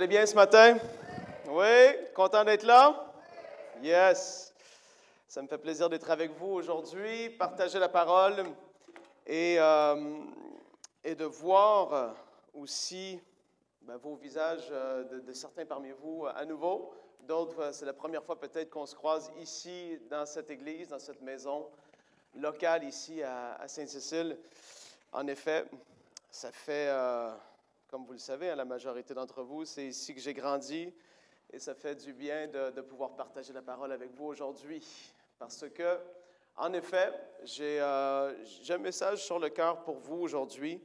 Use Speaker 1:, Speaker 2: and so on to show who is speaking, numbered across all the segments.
Speaker 1: allez bien ce matin? Oui? Content d'être là? Yes! Ça me fait plaisir d'être avec vous aujourd'hui, partager la parole et, et de voir aussi vos visages de certains parmi vous à nouveau. D'autres, c'est la première fois peut-être qu'on se croise ici dans cette église, dans cette maison locale ici à Sainte-Cécile. En effet, ça fait... comme vous le savez, la majorité d'entre vous, c'est ici que j'ai grandi et ça fait du bien de pouvoir partager la parole avec vous aujourd'hui. Parce que, en effet, j'ai un message sur le cœur pour vous aujourd'hui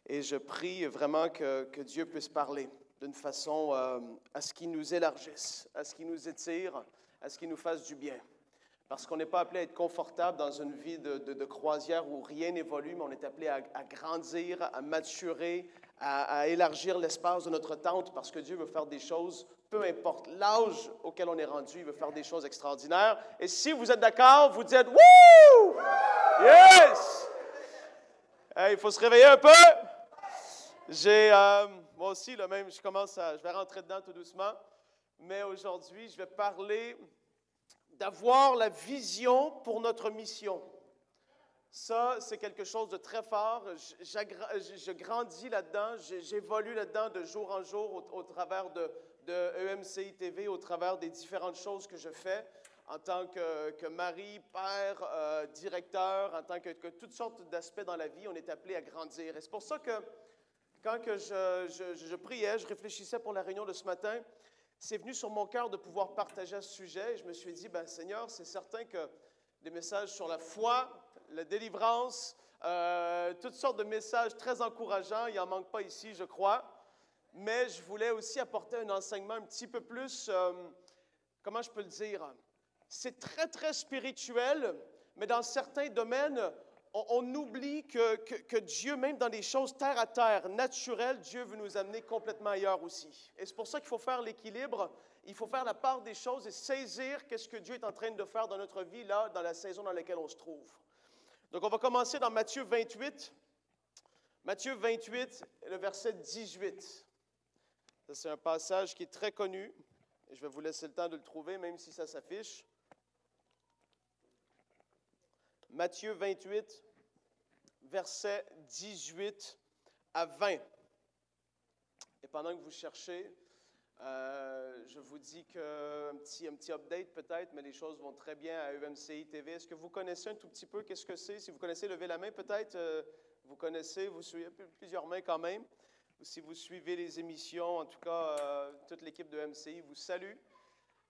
Speaker 1: et je prie vraiment que Dieu puisse parler d'une façon à ce qu'il nous élargisse, à ce qu'il nous étire, à ce qu'il nous fasse du bien. Parce qu'on n'est pas appelé à être confortable dans une vie de croisière où rien n'évolue, mais on est appelé à grandir, à maturer, à élargir l'espace de notre tente, parce que Dieu veut faire des choses, peu importe l'âge auquel on est rendu, il veut faire des choses extraordinaires. Et si vous êtes d'accord, vous dites « Wouh! Yes! » Il faut se réveiller un peu. Moi aussi, là, même, je vais rentrer dedans tout doucement, mais aujourd'hui, je vais parler d'avoir la vision pour notre mission. Ça, c'est quelque chose de très fort. Je grandis là-dedans, j'évolue là-dedans de jour en jour au travers de EMCI TV, au travers des différentes choses que je fais en tant que mari, père, directeur, en tant que toutes sortes d'aspects dans la vie, on est appelé à grandir. Et c'est pour ça que quand je priais, je réfléchissais pour la réunion de ce matin, c'est venu sur mon cœur de pouvoir partager ce sujet. Et je me suis dit, Seigneur, c'est certain que des messages sur la foi, la délivrance, toutes sortes de messages très encourageants, il n'en manque pas ici, je crois. Mais je voulais aussi apporter un enseignement un petit peu plus, comment je peux le dire? C'est très, très spirituel, mais dans certains domaines, on oublie que Dieu, même dans des choses terre à terre, naturelles, Dieu veut nous amener complètement ailleurs aussi. Et c'est pour ça qu'il faut faire l'équilibre, il faut faire la part des choses et saisir qu'est-ce que Dieu est en train de faire dans notre vie, là, dans la saison dans laquelle on se trouve. Donc, on va commencer dans Matthieu 28. Matthieu 28, le verset 18. Ça, c'est un passage qui est très connu. Et je vais vous laisser le temps de le trouver, même si ça s'affiche. Matthieu 28, versets 18 à 20. Et pendant que vous cherchez, je vous dis un petit update peut-être, mais les choses vont très bien à EMCI TV. Est-ce que vous connaissez un tout petit peu qu'est-ce que c'est? Si vous connaissez, levez la main peut-être. Vous connaissez, vous suivez plusieurs mains quand même. Ou si vous suivez les émissions, en tout cas, toute l'équipe de EMCI vous salue.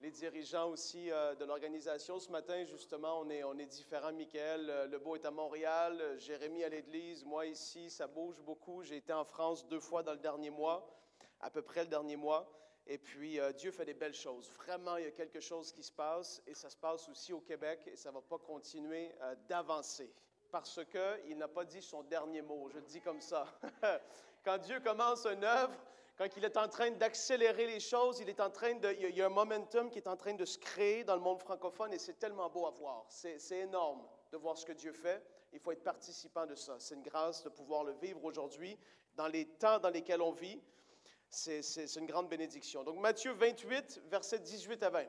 Speaker 1: Les dirigeants aussi de l'organisation. Ce matin, justement, on est différents. Michael Lebeau est à Montréal, Jérémy à l'Église, moi ici, ça bouge beaucoup. J'ai été en France 2 fois dans le dernier mois, à peu près le dernier mois. Et puis, Dieu fait des belles choses. Vraiment, il y a quelque chose qui se passe et ça se passe aussi au Québec et ça ne va pas continuer d'avancer parce qu'il n'a pas dit son dernier mot. Je le dis comme ça. Quand Dieu commence une œuvre, quand il est en train d'accélérer les choses, il y a un momentum qui est en train de se créer dans le monde francophone et c'est tellement beau à voir. C'est énorme de voir ce que Dieu fait. Il faut être participant de ça. C'est une grâce de pouvoir le vivre aujourd'hui, dans les temps dans lesquels on vit. C'est une grande bénédiction. Donc, Matthieu 28, versets 18 à 20.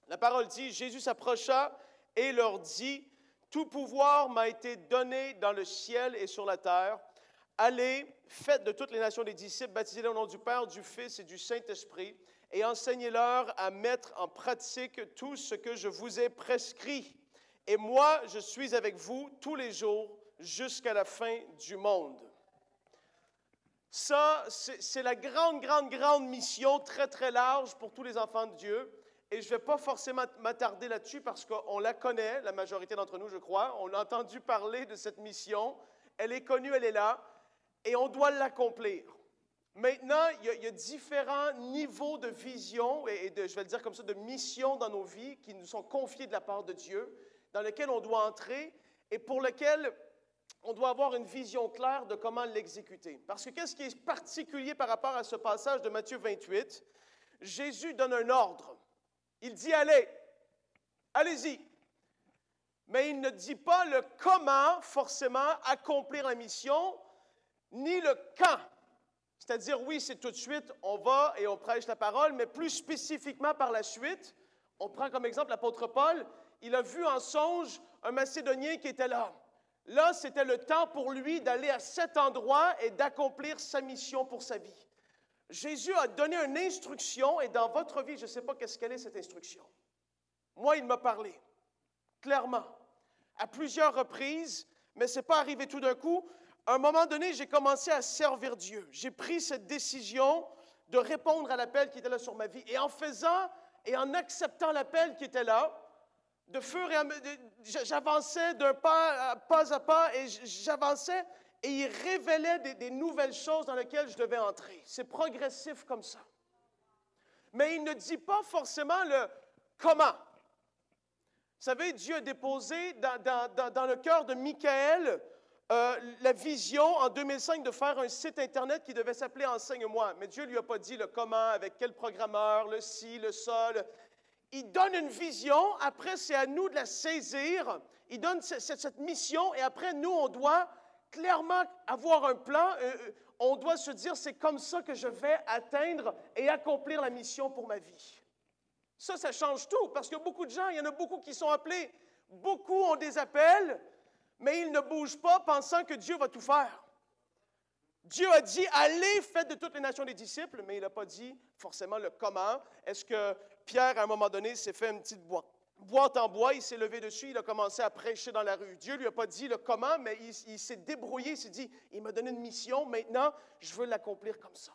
Speaker 1: La parole dit, Jésus s'approcha et leur dit, « Tout pouvoir m'a été donné dans le ciel et sur la terre. Allez, faites de toutes les nations des disciples, baptisez-les au nom du Père, du Fils et du Saint-Esprit, et enseignez-leur à mettre en pratique tout ce que je vous ai prescrit. Et moi, je suis avec vous tous les jours jusqu'à la fin du monde. » Ça, c'est la grande mission, très, très large pour tous les enfants de Dieu. Et je ne vais pas forcément m'attarder là-dessus parce qu'on la connaît, la majorité d'entre nous, je crois. On a entendu parler de cette mission. Elle est connue, elle est là. Et on doit l'accomplir. Maintenant, il y a différents niveaux de vision et je vais le dire comme ça, de mission dans nos vies qui nous sont confiés de la part de Dieu, dans lesquels on doit entrer et pour lesquels on doit avoir une vision claire de comment l'exécuter. Parce que qu'est-ce qui est particulier par rapport à ce passage de Matthieu 28? Jésus donne un ordre. Il dit « Allez, allez-y ». Mais il ne dit pas le comment forcément accomplir la mission, ni le quand. C'est-à-dire, oui, c'est tout de suite, on va et on prêche la parole, mais plus spécifiquement par la suite, on prend comme exemple l'apôtre Paul, il a vu en songe un Macédonien qui était là. Là, c'était le temps pour lui d'aller à cet endroit et d'accomplir sa mission pour sa vie. Jésus a donné une instruction, et dans votre vie, je ne sais pas qu'est-ce qu'elle est, cette instruction. Moi, il m'a parlé, clairement, à plusieurs reprises, mais ce n'est pas arrivé tout d'un coup. À un moment donné, j'ai commencé à servir Dieu. J'ai pris cette décision de répondre à l'appel qui était là sur ma vie. Et en faisant et en acceptant l'appel qui était là, de fur et à mesure, j'avançais d'un pas à pas et j'avançais et il révélait des nouvelles choses dans lesquelles je devais entrer. C'est progressif comme ça. Mais il ne dit pas forcément le comment. Vous savez, Dieu a déposé dans le cœur de Michaël la vision en 2005 de faire un site Internet qui devait s'appeler Enseigne-moi. Mais Dieu ne lui a pas dit le comment, avec quel programmeur, le ci, le ça. Il donne une vision, après c'est à nous de la saisir. Il donne cette mission et après nous, on doit clairement avoir un plan. On doit se dire, c'est comme ça que je vais atteindre et accomplir la mission pour ma vie. Ça change tout parce que beaucoup de gens, il y en a beaucoup qui sont appelés. Beaucoup ont des appels, mais ils ne bougent pas pensant que Dieu va tout faire. Dieu a dit, allez, faites de toutes les nations des disciples, mais il n'a pas dit forcément le comment. Est-ce que Pierre, à un moment donné, s'est fait une petite boîte en bois, il s'est levé dessus, il a commencé à prêcher dans la rue. Dieu ne lui a pas dit le comment, mais il s'est débrouillé, il s'est dit, il m'a donné une mission, maintenant, je veux l'accomplir comme ça.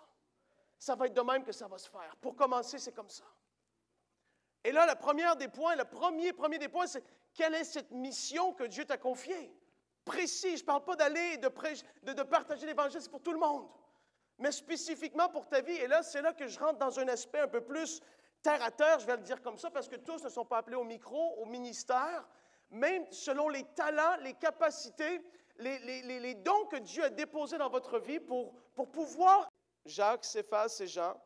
Speaker 1: Ça va être de même que ça va se faire. Pour commencer, c'est comme ça. Et là, le premier des points, c'est quelle est cette mission que Dieu t'a confiée? Précis, je ne parle pas d'aller de partager l'Évangile, c'est pour tout le monde. Mais spécifiquement pour ta vie, et là, c'est là que je rentre dans un aspect un peu plus terre à terre, je vais le dire comme ça, parce que tous ne sont pas appelés au micro, au ministère, même selon les talents, les capacités, les dons que Dieu a déposés dans votre vie pour pouvoir. Jacques, Céphas et Jean,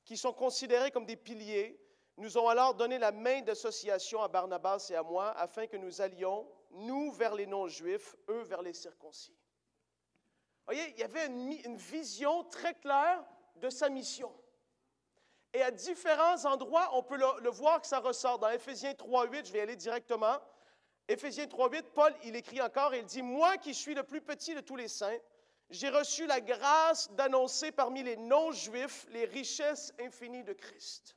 Speaker 1: qui sont considérés comme des piliers, nous ont alors donné la main d'association à Barnabas et à moi, afin que nous allions, nous vers les non-juifs, eux vers les circoncis. Vous voyez, il y avait une vision très claire de sa mission. Et à différents endroits, on peut le voir que ça ressort. Dans Éphésiens 3.8, je vais y aller directement. Éphésiens 3.8, Paul, il écrit encore, il dit « Moi qui suis le plus petit de tous les saints, j'ai reçu la grâce d'annoncer parmi les non-juifs les richesses infinies de Christ. »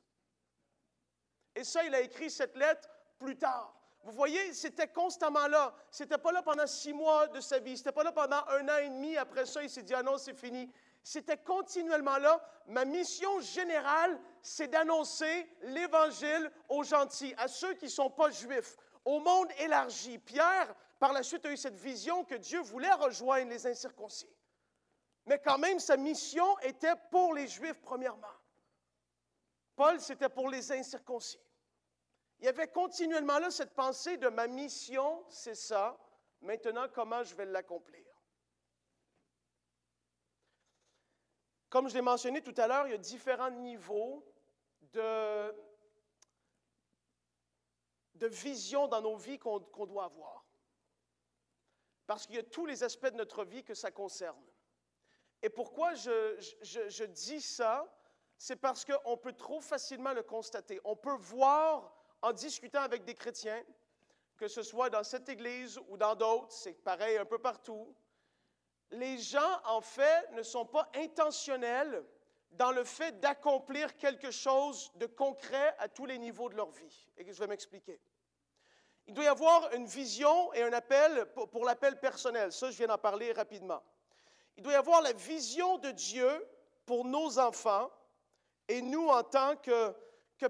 Speaker 1: Et ça, il a écrit cette lettre plus tard. Vous voyez, c'était constamment là. Ce n'était pas là pendant 6 mois de sa vie. Ce n'était pas là pendant 1 an et demi. Après ça, il s'est dit « Ah non, c'est fini. » C'était continuellement là. Ma mission générale, c'est d'annoncer l'Évangile aux gentils, à ceux qui ne sont pas juifs, au monde élargi. Pierre, par la suite, a eu cette vision que Dieu voulait rejoindre les incirconcis. Mais quand même, sa mission était pour les Juifs, premièrement. Paul, c'était pour les incirconcis. Il y avait continuellement là cette pensée de ma mission, c'est ça. Maintenant, comment je vais l'accomplir? Comme je l'ai mentionné tout à l'heure, il y a différents niveaux de vision dans nos vies qu'on doit avoir. Parce qu'il y a tous les aspects de notre vie que ça concerne. Et pourquoi je dis ça? C'est parce qu'on peut trop facilement le constater. On peut voir, en discutant avec des chrétiens, que ce soit dans cette église ou dans d'autres, c'est pareil un peu partout, les gens, en fait, ne sont pas intentionnels dans le fait d'accomplir quelque chose de concret à tous les niveaux de leur vie. Et je vais m'expliquer. Il doit y avoir une vision et un appel pour l'appel personnel. Ça, je viens d'en parler rapidement. Il doit y avoir la vision de Dieu pour nos enfants et nous, en tant que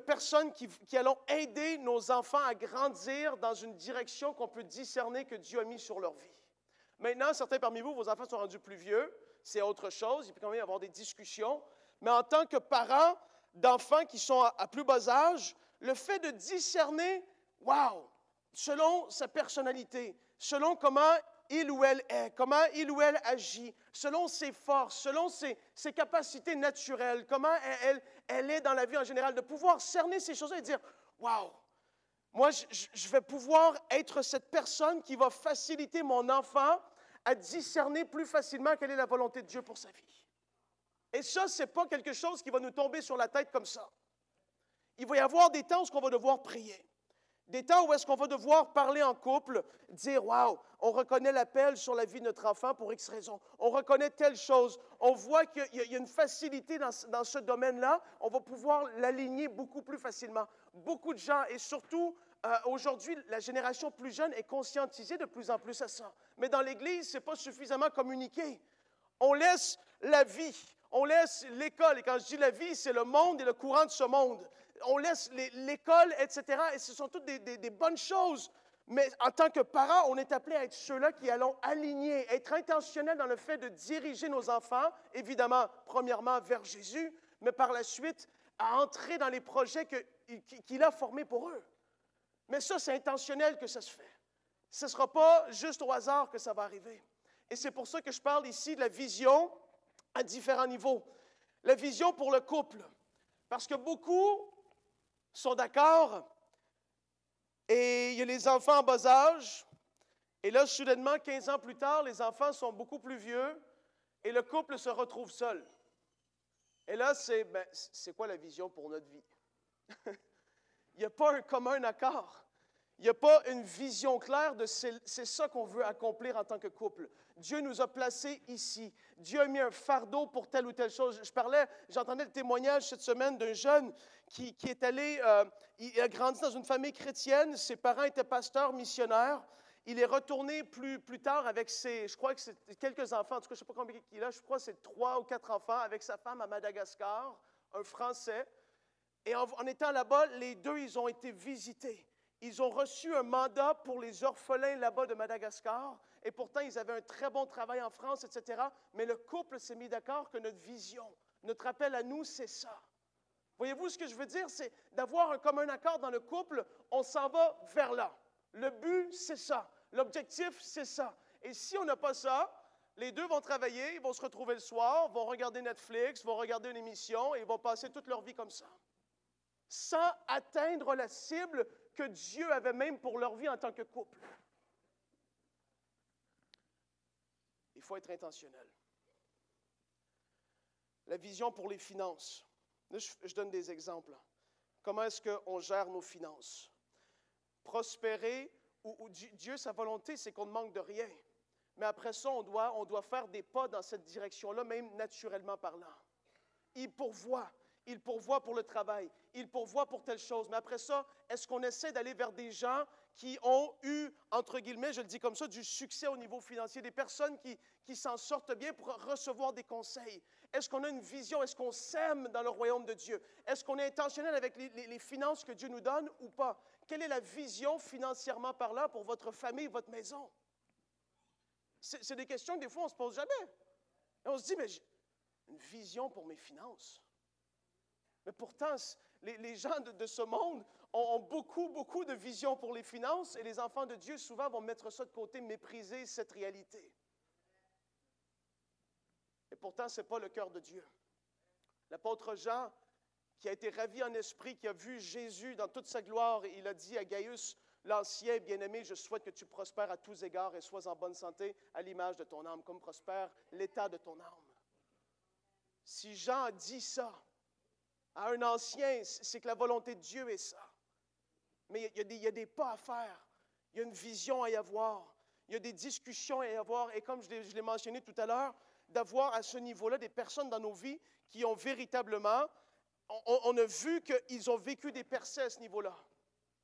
Speaker 1: personnes qui allons aider nos enfants à grandir dans une direction qu'on peut discerner que Dieu a mis sur leur vie. Maintenant, certains parmi vous, vos enfants sont rendus plus vieux, c'est autre chose, il peut quand même y avoir des discussions, mais en tant que parents d'enfants qui sont à plus bas âge, le fait de discerner, wow, selon sa personnalité, selon comment il ou elle est, comment il ou elle agit, selon ses forces, selon ses capacités naturelles, comment elle est dans la vie en général, de pouvoir cerner ces choses-là et dire, wow, moi, je vais pouvoir être cette personne qui va faciliter mon enfant à discerner plus facilement quelle est la volonté de Dieu pour sa vie. Et ça, ce n'est pas quelque chose qui va nous tomber sur la tête comme ça. Il va y avoir des temps où on va devoir prier. Des temps où est-ce qu'on va devoir parler en couple, dire « Wow, on reconnaît l'appel sur la vie de notre enfant pour X raison. On reconnaît telle chose. On voit qu'il y a une facilité dans ce domaine-là. On va pouvoir l'aligner beaucoup plus facilement. » Beaucoup de gens, et surtout aujourd'hui, la génération plus jeune est conscientisée de plus en plus à ça. Mais dans l'Église, ce n'est pas suffisamment communiqué. On laisse la vie, on laisse l'école. Et quand je dis la vie, c'est le monde et le courant de ce monde. On laisse l'école, etc. Et ce sont toutes des bonnes choses. Mais en tant que parents, on est appelé à être ceux-là qui allons aligner, être intentionnels dans le fait de diriger nos enfants, évidemment, premièrement, vers Jésus, mais par la suite, à entrer dans les projets qu'il a formés pour eux. Mais ça, c'est intentionnel que ça se fait. Ce ne sera pas juste au hasard que ça va arriver. Et c'est pour ça que je parle ici de la vision à différents niveaux. La vision pour le couple. Parce que beaucoup sont d'accord et il y a les enfants en bas âge. Et là, soudainement, 15 ans plus tard, les enfants sont beaucoup plus vieux et le couple se retrouve seul. Et là, c'est quoi la vision pour notre vie? Il n'y a pas un commun accord. Il n'y a pas une vision claire de c'est ça qu'on veut accomplir en tant que couple. Dieu nous a placés ici. Dieu a mis un fardeau pour telle ou telle chose. J'entendais le témoignage cette semaine d'un jeune qui est allé, il a grandi dans une famille chrétienne, ses parents étaient pasteurs, missionnaires. Il est retourné plus tard avec je crois que c'est quelques enfants, en tout cas je ne sais pas combien il a, je crois que c'est 3 ou 4 enfants, avec sa femme à Madagascar, un Français. Et en étant là-bas, les deux, ils ont été visités. Ils ont reçu un mandat pour les orphelins là-bas de Madagascar. Et pourtant, ils avaient un très bon travail en France, etc. Mais le couple s'est mis d'accord que notre vision, notre appel à nous, c'est ça. Voyez-vous ce que je veux dire? C'est d'avoir un commun accord dans le couple. On s'en va vers là. Le but, c'est ça. L'objectif, c'est ça. Et si on n'a pas ça, les deux vont travailler, ils vont se retrouver le soir, vont regarder Netflix, vont regarder une émission et ils vont passer toute leur vie comme ça. Sans atteindre la cible que Dieu avait même pour leur vie en tant que couple. Il faut être intentionnel. La vision pour les finances. Là, je donne des exemples. Comment est-ce qu'on gère nos finances? Prospérer, ou Dieu, sa volonté, c'est qu'on ne manque de rien. Mais après ça, on doit faire des pas dans cette direction-là, même naturellement parlant. Il pourvoit. Il pourvoit pour le travail. Il pourvoit pour telle chose. Mais après ça, est-ce qu'on essaie d'aller vers des gens qui ont eu, entre guillemets, je le dis comme ça, du succès au niveau financier, des personnes qui s'en sortent bien pour recevoir des conseils? Est-ce qu'on a une vision? Est-ce qu'on sème dans le royaume de Dieu? Est-ce qu'on est intentionnel avec les finances que Dieu nous donne ou pas? Quelle est la vision financièrement parlant pour votre famille, votre maison? C'est des questions que des fois on ne se pose jamais. Et on se dit, mais une vision pour mes finances. Mais pourtant, les gens de ce monde ont beaucoup de vision pour les finances et les enfants de Dieu souvent vont mettre ça de côté, mépriser cette réalité. Et pourtant, ce n'est pas le cœur de Dieu. L'apôtre Jean, qui a été ravi en esprit, qui a vu Jésus dans toute sa gloire, il a dit à Gaius, l'ancien bien-aimé, je souhaite que tu prospères à tous égards et sois en bonne santé à l'image de ton âme, comme prospère l'état de ton âme. Si Jean dit ça à un ancien, c'est que la volonté de Dieu est ça. Mais il y a des pas à faire. Il y a une vision à y avoir. Il y a des discussions à y avoir. Et comme je l'ai mentionné tout à l'heure, d'avoir à ce niveau-là des personnes dans nos vies qui ont véritablement, on a vu qu'ils ont vécu des percées à ce niveau-là.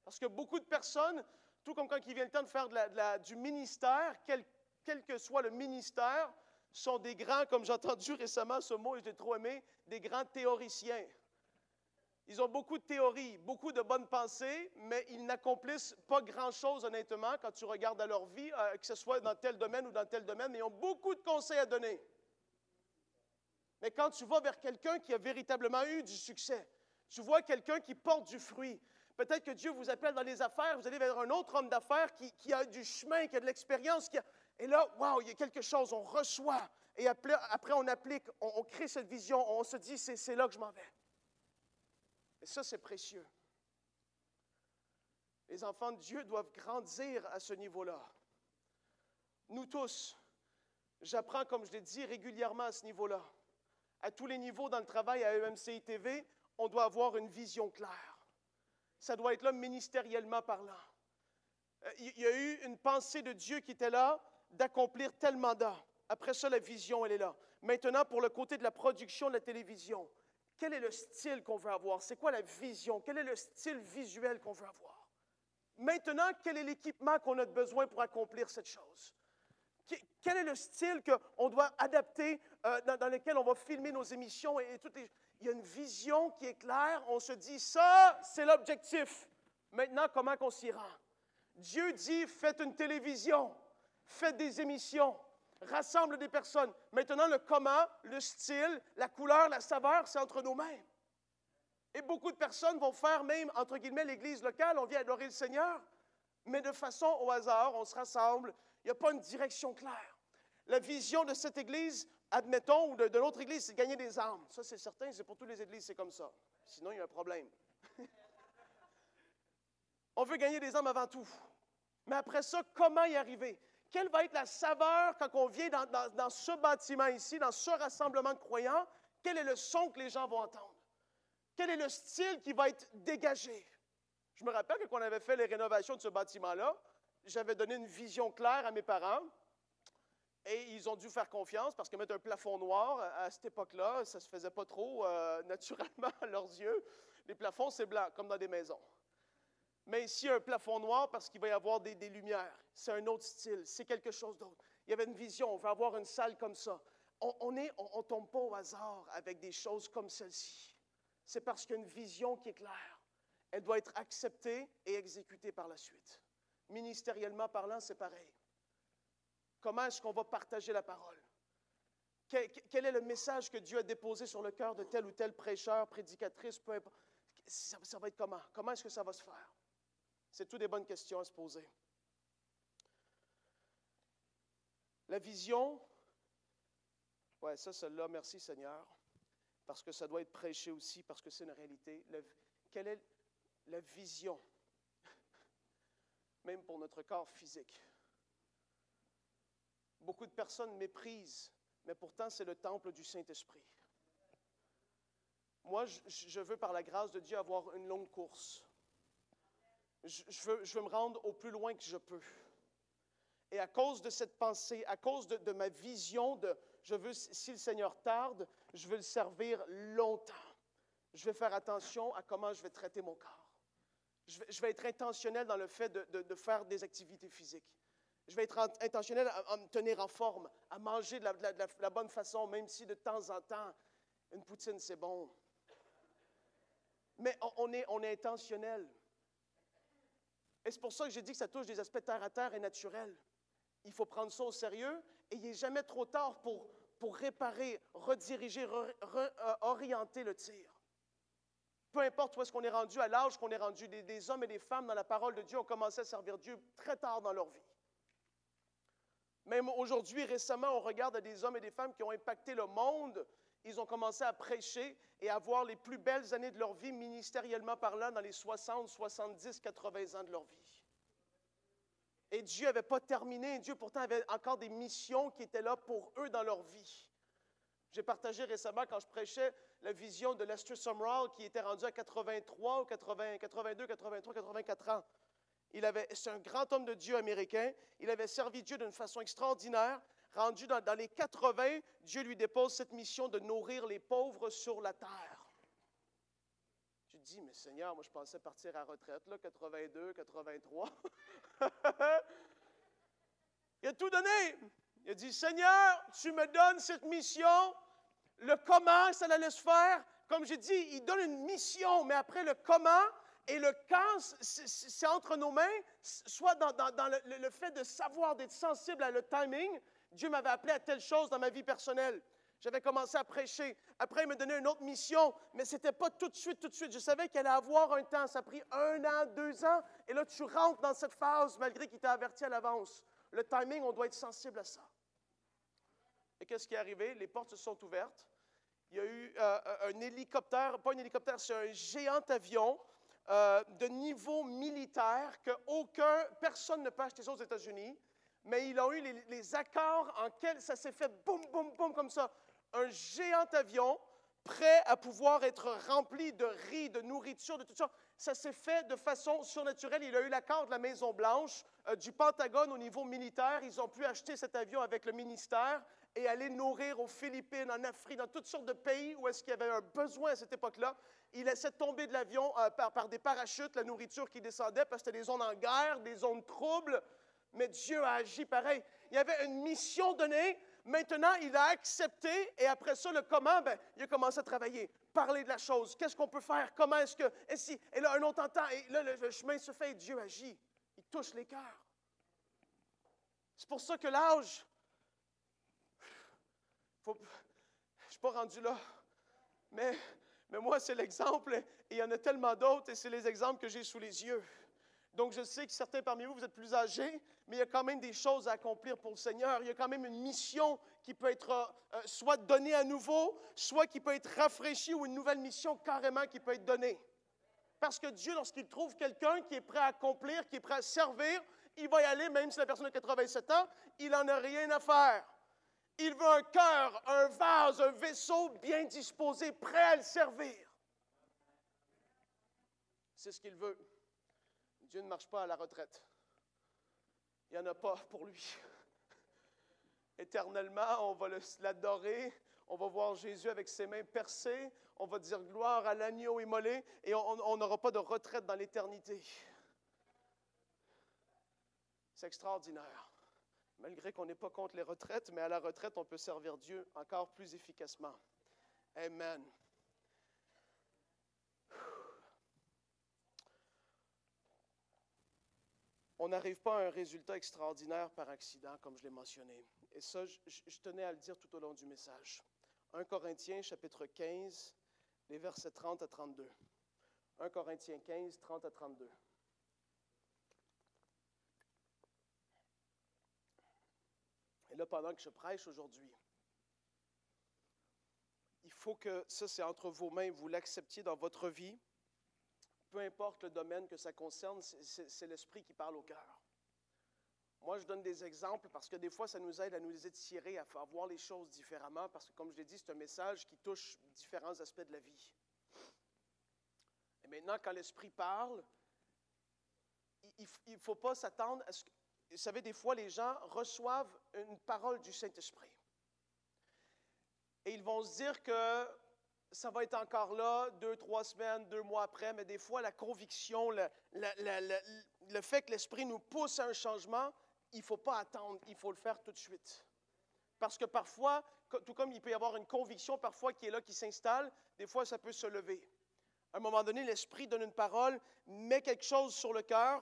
Speaker 1: Parce que beaucoup de personnes, tout comme quand il vient le temps de faire du ministère, quel que soit le ministère, sont des grands, comme j'ai entendu récemment ce mot et je l'ai trop aimé, des grands théoriciens. Ils ont beaucoup de théories, beaucoup de bonnes pensées, mais ils n'accomplissent pas grand-chose, honnêtement, quand tu regardes à leur vie, que ce soit dans tel domaine ou dans tel domaine, mais ils ont beaucoup de conseils à donner. Mais quand tu vas vers quelqu'un qui a véritablement eu du succès, tu vois quelqu'un qui porte du fruit, peut-être que Dieu vous appelle dans les affaires, vous allez vers un autre homme d'affaires qui a du chemin, qui a de l'expérience, et là, wow, il y a quelque chose, on reçoit, et après on applique, on crée cette vision, on se dit, c'est là que je m'en vais. Et ça, c'est précieux. Les enfants de Dieu doivent grandir à ce niveau-là. Nous tous, j'apprends, comme je l'ai dit, régulièrement à ce niveau-là, À tous les niveaux dans le travail à EMCI TV, on doit avoir une vision claire. Ça doit être là ministériellement parlant. Il y a eu une pensée de Dieu qui était là d'accomplir tel mandat. Après ça, la vision, elle est là. Maintenant, pour le côté de la production de la télévision, quel est le style qu'on veut avoir? C'est quoi la vision? Quel est le style visuel qu'on veut avoir? Maintenant, quel est l'équipement qu'on a besoin pour accomplir cette chose? Quel est le style qu'on doit adapter, dans lequel on va filmer nos émissions? Il y a une vision qui est claire. On se dit, ça, c'est l'objectif. Maintenant, comment on s'y rend? Dieu dit, faites une télévision, faites des émissions, rassemble des personnes. Maintenant, le comment, le style, la couleur, la saveur, c'est entre nos mains. Et beaucoup de personnes vont faire même, entre guillemets, l'église locale, on vient adorer le Seigneur, mais de façon au hasard, on se rassemble, il n'y a pas une direction claire. La vision de cette église, admettons, ou de l'autre église, c'est de gagner des âmes. Ça, c'est certain, c'est pour toutes les églises, c'est comme ça. Sinon, il y a un problème. On veut gagner des âmes avant tout. Mais après ça, comment y arriver? Quelle va être la saveur quand on vient dans ce bâtiment ici, dans ce rassemblement de croyants? Quel est le son que les gens vont entendre? Quel est le style qui va être dégagé? Je me rappelle que quand on avait fait les rénovations de ce bâtiment-là, j'avais donné une vision claire à mes parents et ils ont dû faire confiance parce que mettre un plafond noir à cette époque-là, ça ne se faisait pas trop naturellement à leurs yeux. Les plafonds, c'est blanc, comme dans des maisons. Mais ici, un plafond noir parce qu'il va y avoir des lumières. C'est un autre style, c'est quelque chose d'autre. Il y avait une vision, on veut avoir une salle comme ça. On ne tombe pas au hasard avec des choses comme celle-ci. C'est parce qu'il y a une vision qui est claire. Elle doit être acceptée et exécutée par la suite. Ministériellement parlant, c'est pareil. Comment est-ce qu'on va partager la parole? Quel est le message que Dieu a déposé sur le cœur de tel ou tel prêcheur, prédicatrice, peu importe? Ça va être comment? Comment est-ce que ça va se faire? C'est toutes des bonnes questions à se poser. La vision, ouais, ça, celle-là, merci Seigneur, parce que ça doit être prêché aussi, parce que c'est une réalité. Quelle est la vision, même pour notre corps physique? Beaucoup de personnes méprisent, mais pourtant c'est le temple du Saint-Esprit. Moi, je veux, par la grâce de Dieu, avoir une longue course. Je veux me rendre au plus loin que je peux. Et à cause de cette pensée, à cause de ma vision je veux, si le Seigneur tarde, je veux le servir longtemps. Je vais faire attention à comment je vais traiter mon corps. Je vais être intentionnel dans le fait de faire des activités physiques. Je vais être intentionnel à me tenir en forme, à manger de la bonne façon, même si de temps en temps, une poutine, c'est bon. Mais on est intentionnel. Et c'est pour ça que j'ai dit que ça touche des aspects terre à terre et naturels. Il faut prendre ça au sérieux et il n'est jamais trop tard pour réparer, rediriger, orienter le tir. Peu importe où est-ce qu'on est rendu, à l'âge qu'on est rendu, des hommes et des femmes dans la parole de Dieu ont commencé à servir Dieu très tard dans leur vie. Même aujourd'hui, récemment, on regarde à des hommes et des femmes qui ont impacté le monde. Ils ont commencé à prêcher et à avoir les plus belles années de leur vie, ministériellement parlant, dans les 60, 70, 80 ans de leur vie. Et Dieu n'avait pas terminé. Dieu, pourtant, avait encore des missions qui étaient là pour eux dans leur vie. J'ai partagé récemment, quand je prêchais, la vision de Lester Sumrall, qui était rendu à 83 ou 82, 83, 84 ans. C'est un grand homme de Dieu américain. Il avait servi Dieu d'une façon extraordinaire. Rendu dans les 80, Dieu lui dépose cette mission de nourrir les pauvres sur la terre. Tu te dis, mais Seigneur, moi je pensais partir à la retraite, là, 82, 83. Il a tout donné. Il a dit, Seigneur, tu me donnes cette mission. Le comment, ça allait se faire. Comme j'ai dit, il donne une mission, mais après le comment et le quand, c'est entre nos mains, soit dans le fait de savoir, d'être sensible à le timing. Dieu m'avait appelé à telle chose dans ma vie personnelle. J'avais commencé à prêcher. Après, il me donnait une autre mission, mais ce n'était pas tout de suite. Je savais qu'elle allait avoir un temps. Ça a pris 1 an, 2 ans. Et là, tu rentres dans cette phase, malgré qu'il t'a averti à l'avance. Le timing, on doit être sensible à ça. Et qu'est-ce qui est arrivé? Les portes se sont ouvertes. Il y a eu un hélicoptère, pas un hélicoptère, c'est un géant avion de niveau militaire que personne ne peut acheter ça aux États-Unis. Mais ils ont eu les accords en quels ça s'est fait boum, boum, boum, comme ça. un géant avion prêt à pouvoir être rempli de riz, de nourriture, de tout ça. Ça s'est fait de façon surnaturelle. Il a eu l'accord de la Maison-Blanche, du Pentagone au niveau militaire. Ils ont pu acheter cet avion avec le ministère et aller nourrir aux Philippines, en Afrique, dans toutes sortes de pays où est-ce qu'il y avait un besoin à cette époque-là. Il laissait tomber de l'avion par des parachutes la nourriture qui descendait parce que c'était des zones en guerre, des zones troubles. Mais Dieu a agi pareil. Il y avait une mission donnée. Maintenant, il a accepté et après ça, le comment, ben, il a commencé à travailler, parler de la chose. Qu'est-ce qu'on peut faire? Comment est-ce que... Et là, un autre temps, et là, le chemin se fait et Dieu agit. Il touche les cœurs. C'est pour ça que l'âge... Je ne suis pas rendu là. Mais moi, c'est l'exemple. Et il y en a tellement d'autres et c'est les exemples que j'ai sous les yeux. Donc, je sais que certains parmi vous, vous êtes plus âgés, mais il y a quand même des choses à accomplir pour le Seigneur. Il y a quand même une mission qui peut être soit donnée à nouveau, soit qui peut être rafraîchie ou une nouvelle mission carrément qui peut être donnée. Parce que Dieu, lorsqu'il trouve quelqu'un qui est prêt à accomplir, qui est prêt à servir, il va y aller, même si la personne a 87 ans, il n'en a rien à faire. Il veut un cœur, un vase, un vaisseau bien disposé, prêt à le servir. C'est ce qu'il veut. Dieu ne marche pas à la retraite. Il n'y en a pas pour lui. Éternellement, on va l'adorer, on va voir Jésus avec ses mains percées, on va dire gloire à l'agneau immolé et on n'aura pas de retraite dans l'éternité. C'est extraordinaire. Malgré qu'on n'est pas contre les retraites, mais à la retraite, on peut servir Dieu encore plus efficacement. Amen. On n'arrive pas à un résultat extraordinaire par accident, comme je l'ai mentionné. Et ça, je tenais à le dire tout au long du message. 1 Corinthiens, chapitre 15, les versets 30 à 32. 1 Corinthiens 15, 30 à 32. Et là, pendant que je prêche aujourd'hui, il faut que ça, c'est entre vos mains, vous l'acceptiez dans votre vie. Peu importe le domaine que ça concerne, c'est l'Esprit qui parle au cœur. Moi, je donne des exemples parce que des fois, ça nous aide à nous étirer, à faire voir les choses différemment parce que, comme je l'ai dit, c'est un message qui touche différents aspects de la vie. Et maintenant, quand l'Esprit parle, il ne faut pas s'attendre à ce que... Vous savez, des fois, les gens reçoivent une parole du Saint-Esprit. Et ils vont se dire que ça va être encore là 2, 3 semaines, 2 mois après, mais des fois, la conviction, le fait que l'Esprit nous pousse à un changement, il ne faut pas attendre, il faut le faire tout de suite. Parce que parfois, tout comme il peut y avoir une conviction parfois qui est là, qui s'installe, des fois, ça peut se lever. À un moment donné, l'Esprit donne une parole, met quelque chose sur le cœur,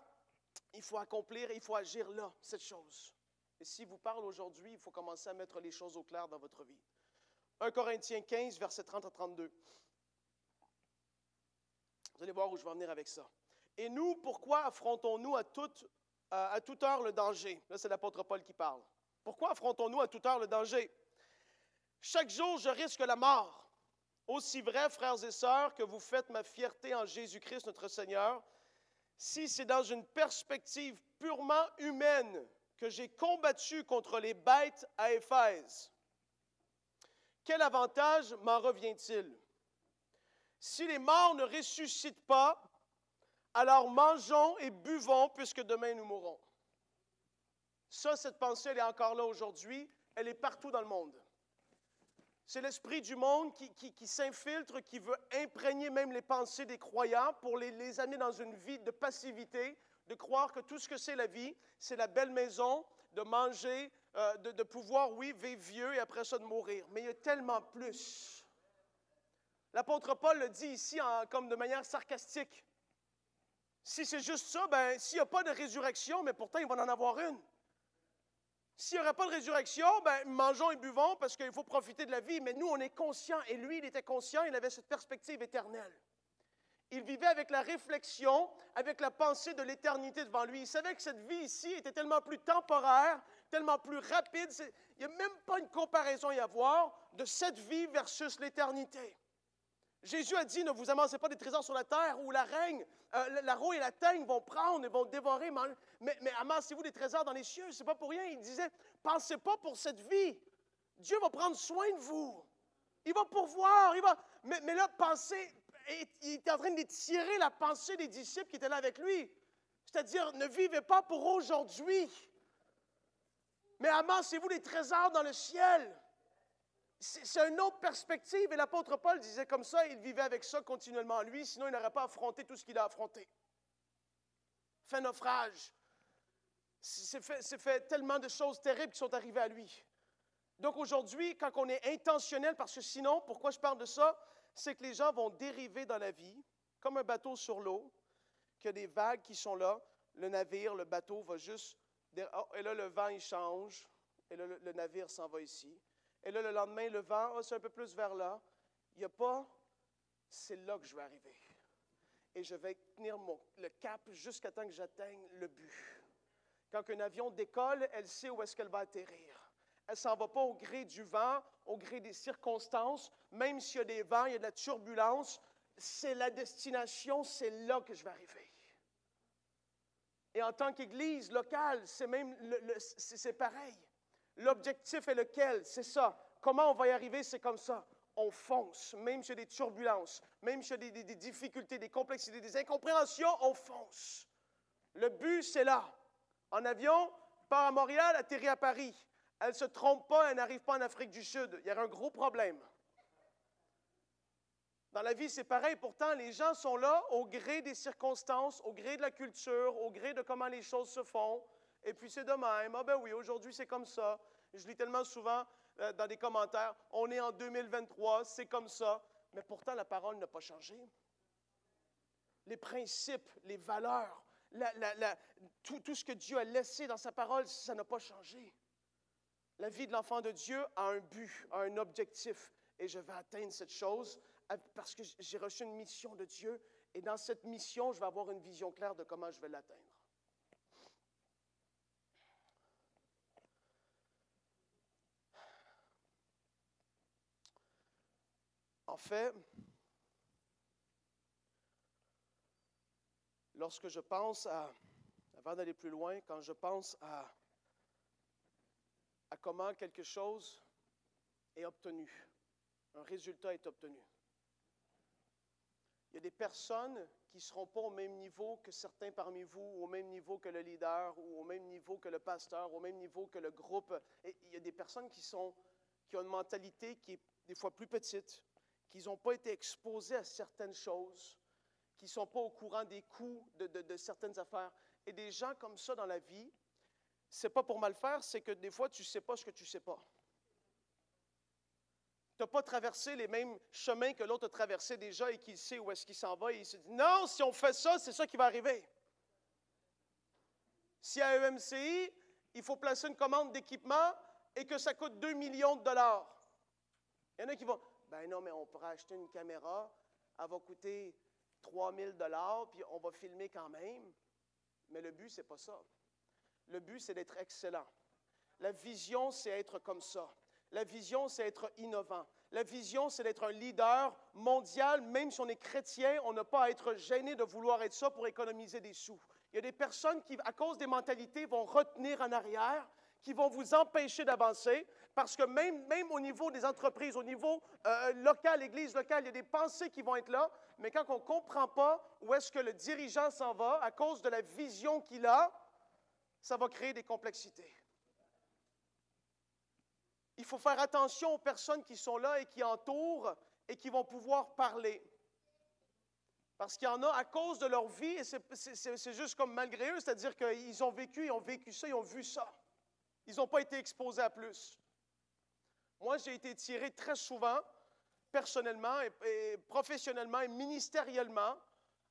Speaker 1: il faut accomplir, il faut agir là, cette chose. Et s'il vous parle aujourd'hui, il faut commencer à mettre les choses au clair dans votre vie. 1 Corinthiens 15, versets 30 à 32. Vous allez voir où je vais en venir avec ça. Et nous, pourquoi affrontons-nous à toute heure le danger? Là, c'est l'apôtre Paul qui parle. Pourquoi affrontons-nous à toute heure le danger? Chaque jour, je risque la mort. Aussi vrai, frères et sœurs, que vous faites ma fierté en Jésus-Christ, notre Seigneur, si c'est dans une perspective purement humaine que j'ai combattu contre les bêtes à Éphèse, quel avantage m'en revient-il? Si les morts ne ressuscitent pas, alors mangeons et buvons, puisque demain nous mourrons. Ça, cette pensée, elle est encore là aujourd'hui. Elle est partout dans le monde. C'est l'esprit du monde qui s'infiltre, qui veut imprégner même les pensées des croyants pour les amener dans une vie de passivité, de croire que tout ce que c'est la vie, c'est la belle maison, de manger, de pouvoir, oui, vivre vieux et après ça de mourir. Mais il y a tellement plus. L'apôtre Paul le dit ici comme de manière sarcastique. Si c'est juste ça, ben s'il n'y a pas de résurrection, mais pourtant il va en avoir une. S'il n'y aurait pas de résurrection, ben mangeons et buvons parce qu'il faut profiter de la vie. Mais nous, on est conscients, et lui, il était conscient, il avait cette perspective éternelle. Il vivait avec la réflexion, avec la pensée de l'éternité devant lui. Il savait que cette vie ici était tellement plus temporaire, tellement plus rapide. Il n'y a même pas une comparaison à y avoir de cette vie versus l'éternité. Jésus a dit, ne vous amassez pas des trésors sur la terre où la rouille et la teigne vont prendre et vont dévorer, mais amassez-vous des trésors dans les cieux. Ce n'est pas pour rien. Il disait, pensez pas pour cette vie. Dieu va prendre soin de vous. Il va pourvoir, mais là, il est en train d'étirer la pensée des disciples qui étaient là avec lui. C'est-à-dire, ne vivez pas pour aujourd'hui, mais amassez-vous des trésors dans le ciel. C'est une autre perspective, et l'apôtre Paul disait comme ça, il vivait avec ça continuellement. Lui, sinon il n'aurait pas affronté tout ce qu'il a affronté. Fait naufrage. C'est fait tellement de choses terribles qui sont arrivées à lui. Donc aujourd'hui, quand on est intentionnel, parce que sinon, pourquoi je parle de ça, c'est que les gens vont dériver dans la vie, comme un bateau sur l'eau, qu'il y a des vagues qui sont là, le navire, le bateau va juste, et là le vent il change, et là le navire s'en va ici. Et là, le lendemain, le vent, c'est un peu plus vers là. Il n'y a pas, c'est là que je vais arriver. Et je vais tenir le cap jusqu'à temps que j'atteigne le but. Quand un avion décolle, elle sait où est-ce qu'elle va atterrir. Elle ne s'en va pas au gré du vent, au gré des circonstances. Même s'il y a des vents, il y a de la turbulence, c'est la destination, c'est là que je vais arriver. Et en tant qu'Église locale, c'est pareil. L'objectif est lequel? C'est ça. Comment on va y arriver? C'est comme ça. On fonce. Même s'il y a des turbulences, même s'il y a des difficultés, des complexités, des incompréhensions, on fonce. Le but, c'est là. En avion, part à Montréal, atterrit à Paris. Elle ne se trompe pas, elle n'arrive pas en Afrique du Sud. Il y a un gros problème. Dans la vie, c'est pareil. Pourtant, les gens sont là au gré des circonstances, au gré de la culture, au gré de comment les choses se font. Et puis c'est de même. Ah ben oui, aujourd'hui c'est comme ça. Je lis tellement souvent dans des commentaires, on est en 2023, c'est comme ça. Mais pourtant, la parole n'a pas changé. Les principes, les valeurs, tout ce que Dieu a laissé dans sa parole, ça n'a pas changé. La vie de l'enfant de Dieu a un but, a un objectif. Et je vais atteindre cette chose parce que j'ai reçu une mission de Dieu. Et dans cette mission, je vais avoir une vision claire de comment je vais l'atteindre. En fait, lorsque je pense avant d'aller plus loin, quand je pense à comment quelque chose est obtenu, un résultat est obtenu. Il y a des personnes qui ne seront pas au même niveau que certains parmi vous, au même niveau que le leader, ou au même niveau que le pasteur, au même niveau que le groupe. Et il y a des personnes qui ont une mentalité qui est des fois plus petite, qui n'ont pas été exposés à certaines choses, qui ne sont pas au courant des coûts de certaines affaires. Et des gens comme ça dans la vie, ce n'est pas pour mal faire, c'est que des fois, tu ne sais pas ce que tu ne sais pas. Tu n'as pas traversé les mêmes chemins que l'autre a traversé déjà et qu'il sait où est-ce qu'il s'en va. Et il se dit, non, si on fait ça, c'est ça qui va arriver. Si à EMCI, il faut placer une commande d'équipement et que ça coûte 2 millions de dollars. Il y en a qui vont, ben non, mais on pourra acheter une caméra, elle va coûter 3 000 dollars, puis on va filmer quand même. Mais le but, ce n'est pas ça. Le but, c'est d'être excellent. La vision, c'est être comme ça. La vision, c'est être innovant. La vision, c'est d'être un leader mondial. Même si on est chrétien, on n'a pas à être gêné de vouloir être ça pour économiser des sous. Il y a des personnes qui, à cause des mentalités, vont retenir en arrière, qui vont vous empêcher d'avancer, parce que même au niveau des entreprises, au niveau local, église locale, il y a des pensées qui vont être là, mais quand on ne comprend pas où est-ce que le dirigeant s'en va, à cause de la vision qu'il a, ça va créer des complexités. Il faut faire attention aux personnes qui sont là et qui entourent et qui vont pouvoir parler. Parce qu'il y en a à cause de leur vie, et c'est juste comme malgré eux, c'est-à-dire qu'ils ont vécu ça, ils ont vu ça. Ils n'ont pas été exposés à plus. Moi, j'ai été tiré très souvent, personnellement et professionnellement et ministériellement,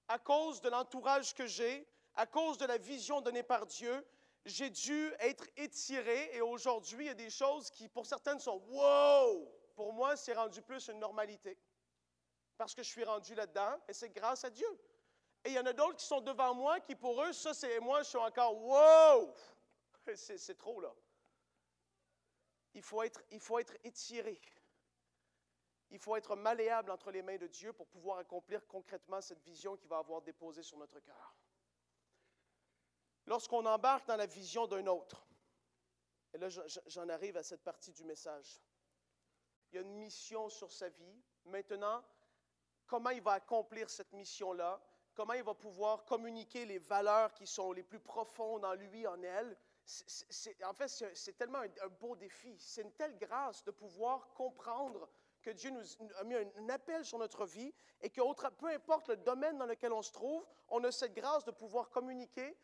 Speaker 1: à cause de l'entourage que j'ai, à cause de la vision donnée par Dieu. J'ai dû être étiré et aujourd'hui, il y a des choses qui, pour certaines, sont « wow ». Pour moi, c'est rendu plus une normalité. Parce que je suis rendu là-dedans et c'est grâce à Dieu. Et il y en a d'autres qui sont devant moi qui, pour eux, ça, c'est moi, je suis encore « wow ». C'est trop, là. Il faut être étiré. Il faut être malléable entre les mains de Dieu pour pouvoir accomplir concrètement cette vision qu'il va avoir déposée sur notre cœur. Lorsqu'on embarque dans la vision d'un autre, et là j'en arrive à cette partie du message, il y a une mission sur sa vie. Maintenant, comment il va accomplir cette mission-là? Comment il va pouvoir communiquer les valeurs qui sont les plus profondes en lui, en elle? En fait, c'est tellement un beau défi. C'est une telle grâce de pouvoir comprendre que Dieu nous a mis un appel sur notre vie et que peu importe le domaine dans lequel on se trouve, on a cette grâce de pouvoir communiquer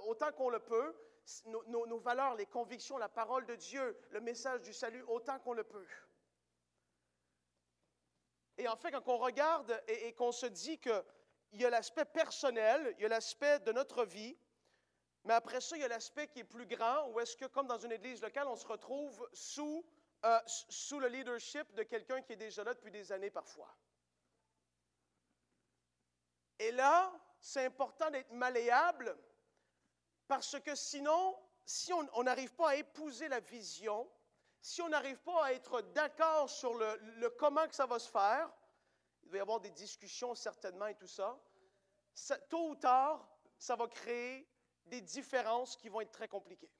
Speaker 1: autant qu'on le peut, nos valeurs, les convictions, la parole de Dieu, le message du salut, autant qu'on le peut. Et en fait, quand on regarde et qu'on se dit qu'il y a l'aspect personnel, il y a l'aspect de notre vie, mais après ça, il y a l'aspect qui est plus grand, où est-ce que, comme dans une église locale, on se retrouve sous le leadership de quelqu'un qui est déjà là depuis des années parfois. Et là, c'est important d'être malléable, parce que sinon, si on n'arrive pas à épouser la vision, si on n'arrive pas à être d'accord sur le comment que ça va se faire, il va y avoir des discussions certainement et tout ça, tôt ou tard, ça va créer des différences qui vont être très compliquées.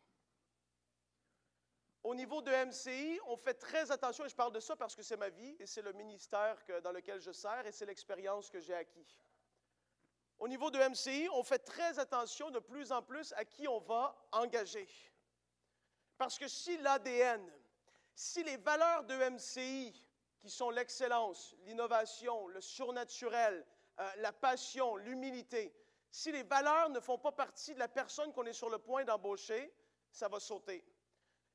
Speaker 1: Au niveau de MCI, on fait très attention, et je parle de ça parce que c'est ma vie, et c'est le ministère dans lequel je sers, et c'est l'expérience que j'ai acquis. Au niveau de MCI, on fait très attention de plus en plus à qui on va engager. Parce que si l'ADN, si les valeurs de MCI, qui sont l'excellence, l'innovation, le surnaturel, la passion, l'humilité, si les valeurs ne font pas partie de la personne qu'on est sur le point d'embaucher, ça va sauter.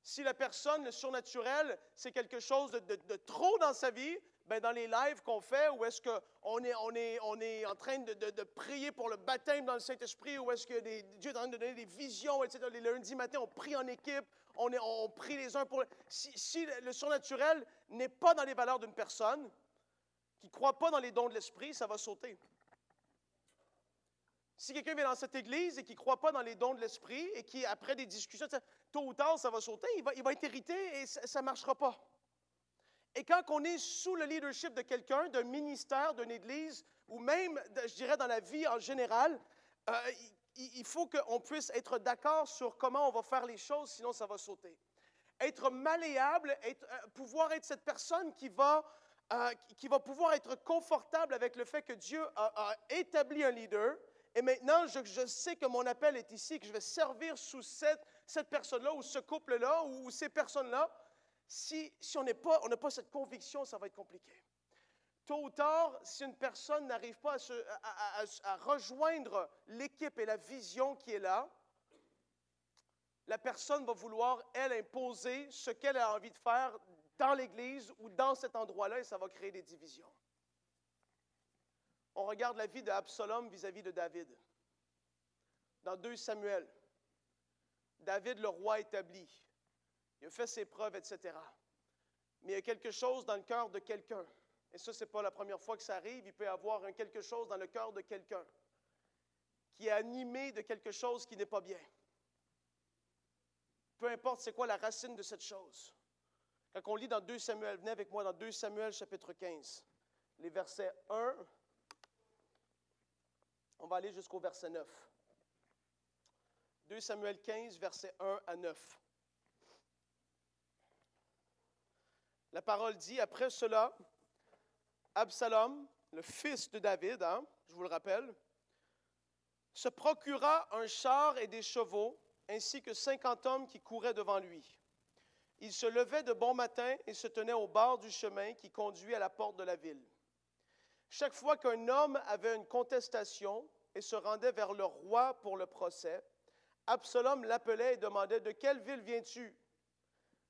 Speaker 1: Si la personne, le surnaturel, c'est quelque chose de trop dans sa vie, bien dans les lives qu'on fait, où est-ce qu'on est en train de prier pour le baptême dans le Saint-Esprit, où est-ce que Dieu est en train de donner des visions, etc. Les lundis matins, on prie en équipe, on prie les uns pour... Si le surnaturel n'est pas dans les valeurs d'une personne, qui ne croit pas dans les dons de l'Esprit, ça va sauter. Si quelqu'un vient dans cette église et qui ne croit pas dans les dons de l'Esprit et qui, après des discussions, tôt ou tard, ça va sauter, il va être irrité et ça ne marchera pas. Et quand on est sous le leadership de quelqu'un, d'un ministère, d'une église, ou même, je dirais, dans la vie en général, il faut qu'on puisse être d'accord sur comment on va faire les choses, sinon ça va sauter. Être malléable, pouvoir être cette personne qui va pouvoir être confortable avec le fait que Dieu a établi un leader. Et maintenant, je sais que mon appel est ici, que je vais servir sous cette personne-là, ou ce couple-là, ou ces personnes-là. Si on n'a pas cette conviction, ça va être compliqué. Tôt ou tard, si une personne n'arrive pas à rejoindre l'équipe et la vision qui est là, la personne va vouloir, elle, imposer ce qu'elle a envie de faire dans l'Église ou dans cet endroit-là, et ça va créer des divisions. On regarde la vie d'Absalom vis-à-vis de David. Dans 2 Samuel, David, le roi établi, il a fait ses preuves, etc. Mais il y a quelque chose dans le cœur de quelqu'un. Et ça, ce n'est pas la première fois que ça arrive. Il peut y avoir quelque chose dans le cœur de quelqu'un qui est animé de quelque chose qui n'est pas bien. Peu importe c'est quoi la racine de cette chose. Quand on lit dans 2 Samuel, venez avec moi dans 2 Samuel chapitre 15, les versets 1, on va aller jusqu'au verset 9. 2 Samuel 15, versets 1 à 9. La parole dit, après cela, Absalom, le fils de David, je vous le rappelle, se procura un char et des chevaux, ainsi que 50 hommes qui couraient devant lui. Il se levait de bon matin et se tenait au bord du chemin qui conduit à la porte de la ville. Chaque fois qu'un homme avait une contestation et se rendait vers le roi pour le procès, Absalom l'appelait et demandait « De quelle ville viens-tu »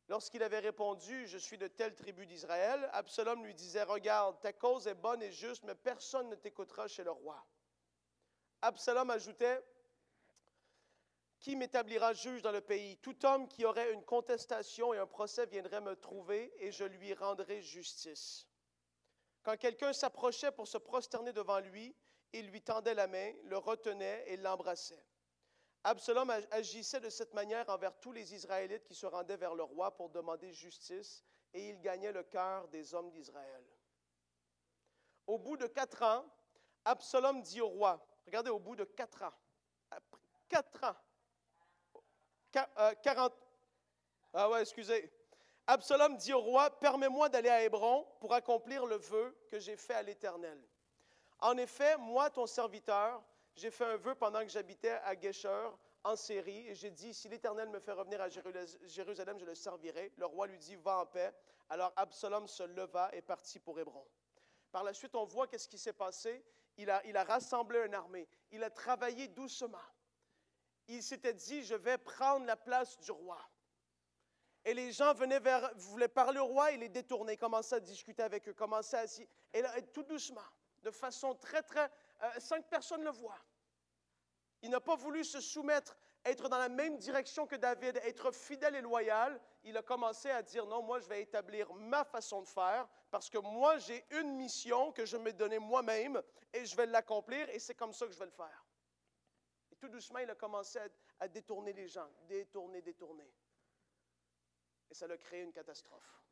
Speaker 1: Lorsqu'il avait répondu « Je suis de telle tribu d'Israël », Absalom lui disait « Regarde, ta cause est bonne et juste, mais personne ne t'écoutera chez le roi. » Absalom ajoutait « Qui m'établira juge dans le pays? Tout homme qui aurait une contestation et un procès viendrait me trouver et je lui rendrai justice. » Quand quelqu'un s'approchait pour se prosterner devant lui, il lui tendait la main, le retenait et l'embrassait. Absalom agissait de cette manière envers tous les Israélites qui se rendaient vers le roi pour demander justice, et il gagnait le cœur des hommes d'Israël. Au bout de 4 ans, Absalom dit au roi, regardez, au bout de 4 ans, 4 ans, 40, ah ouais, excusez, Absalom dit au roi, « Permets-moi d'aller à Hébron pour accomplir le vœu que j'ai fait à l'Éternel. En effet, moi, ton serviteur, j'ai fait un vœu pendant que j'habitais à Geshur, en Syrie, et j'ai dit, si l'Éternel me fait revenir à Jérusalem, je le servirai. Le roi lui dit, va en paix. Alors Absalom se leva et partit pour Hébron. » Par la suite, on voit qu'est-ce qui s'est passé. Il a rassemblé une armée. Il a travaillé doucement. Il s'était dit, je vais prendre la place du roi. Et les gens voulaient parler au roi, il les détournait, commençait à discuter avec eux, commençait à... Et là, tout doucement, de façon sans que personne le voie. Il n'a pas voulu se soumettre, être dans la même direction que David, être fidèle et loyal. Il a commencé à dire, non, moi, je vais établir ma façon de faire, parce que moi, j'ai une mission que je me donnée moi-même, et je vais l'accomplir, et c'est comme ça que je vais le faire. Et tout doucement, il a commencé à détourner les gens, détourner. Et ça a créé une catastrophe.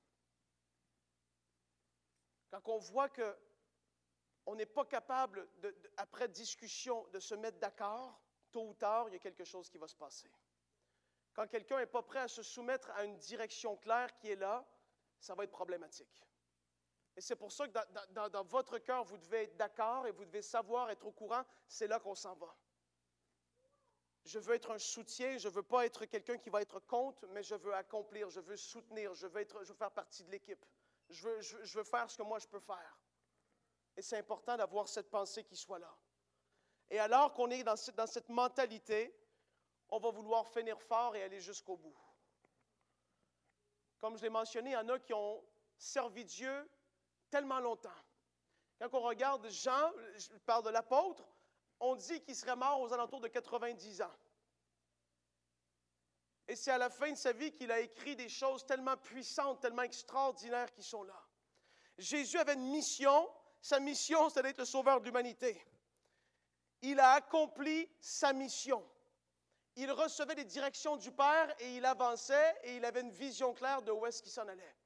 Speaker 1: Quand on voit qu'on n'est pas capable, après discussion, de se mettre d'accord, tôt ou tard, il y a quelque chose qui va se passer. Quand quelqu'un n'est pas prêt à se soumettre à une direction claire qui est là, ça va être problématique. Et c'est pour ça que dans votre cœur, vous devez être d'accord et vous devez savoir, être au courant, c'est là qu'on s'en va. Je veux être un soutien, je ne veux pas être quelqu'un qui va être contre, mais je veux accomplir, je veux soutenir, je veux faire partie de l'équipe. Je veux faire ce que moi je peux faire. Et c'est important d'avoir cette pensée qui soit là. Et alors qu'on est dans cette mentalité, on va vouloir finir fort et aller jusqu'au bout. Comme je l'ai mentionné, il y en a qui ont servi Dieu tellement longtemps. Quand on regarde Jean, je parle de l'apôtre, on dit qu'il serait mort aux alentours de 90 ans. Et c'est à la fin de sa vie qu'il a écrit des choses tellement puissantes, tellement extraordinaires qui sont là. Jésus avait une mission. Sa mission, c'était d'être le sauveur de l'humanité. Il a accompli sa mission. Il recevait des directions du Père et il avançait et il avait une vision claire de où est-ce qu'il s'en allait.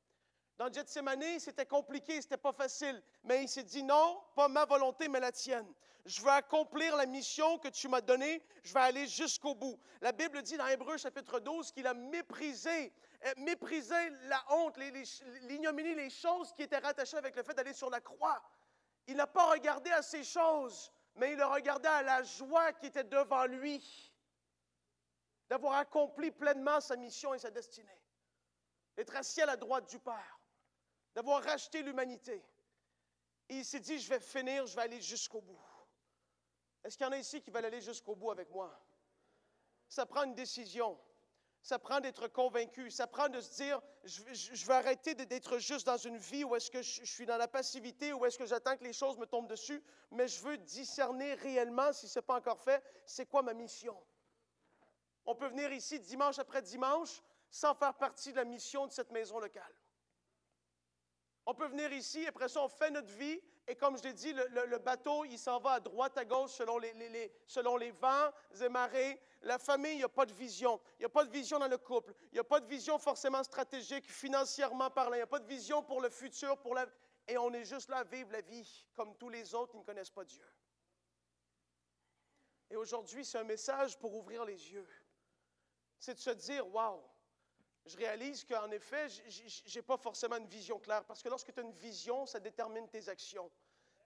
Speaker 1: Dans Gethsémani, c'était compliqué, c'était pas facile, mais il s'est dit non, pas ma volonté, mais la tienne. Je veux accomplir la mission que tu m'as donnée, je vais aller jusqu'au bout. La Bible dit dans Hébreux chapitre 12 qu'il a méprisé la honte, l'ignominie, les choses qui étaient rattachées avec le fait d'aller sur la croix. Il n'a pas regardé à ces choses, mais il a regardé à la joie qui était devant lui, d'avoir accompli pleinement sa mission et sa destinée, d'être assis à la droite du Père, d'avoir racheté l'humanité. Et il s'est dit, je vais finir, je vais aller jusqu'au bout. Est-ce qu'il y en a ici qui veulent aller jusqu'au bout avec moi? Ça prend une décision. Ça prend d'être convaincu. Ça prend de se dire, je vais arrêter d'être juste dans une vie où est-ce que je suis dans la passivité, où est-ce que j'attends que les choses me tombent dessus, mais je veux discerner réellement, si ce n'est pas encore fait, c'est quoi ma mission. On peut venir ici dimanche après dimanche sans faire partie de la mission de cette maison locale. On peut venir ici, après ça, on fait notre vie, et comme je l'ai dit, le bateau, il s'en va à droite, à gauche, selon les vents et marées. La famille, il n'y a pas de vision. Il n'y a pas de vision dans le couple. Il n'y a pas de vision forcément stratégique, financièrement parlant. Il n'y a pas de vision pour le futur, et on est juste là à vivre la vie, comme tous les autres qui ne connaissent pas Dieu. Et aujourd'hui, c'est un message pour ouvrir les yeux. C'est de se dire, wow! Je réalise qu'en effet, je n'ai pas forcément une vision claire. Parce que lorsque tu as une vision, ça détermine tes actions.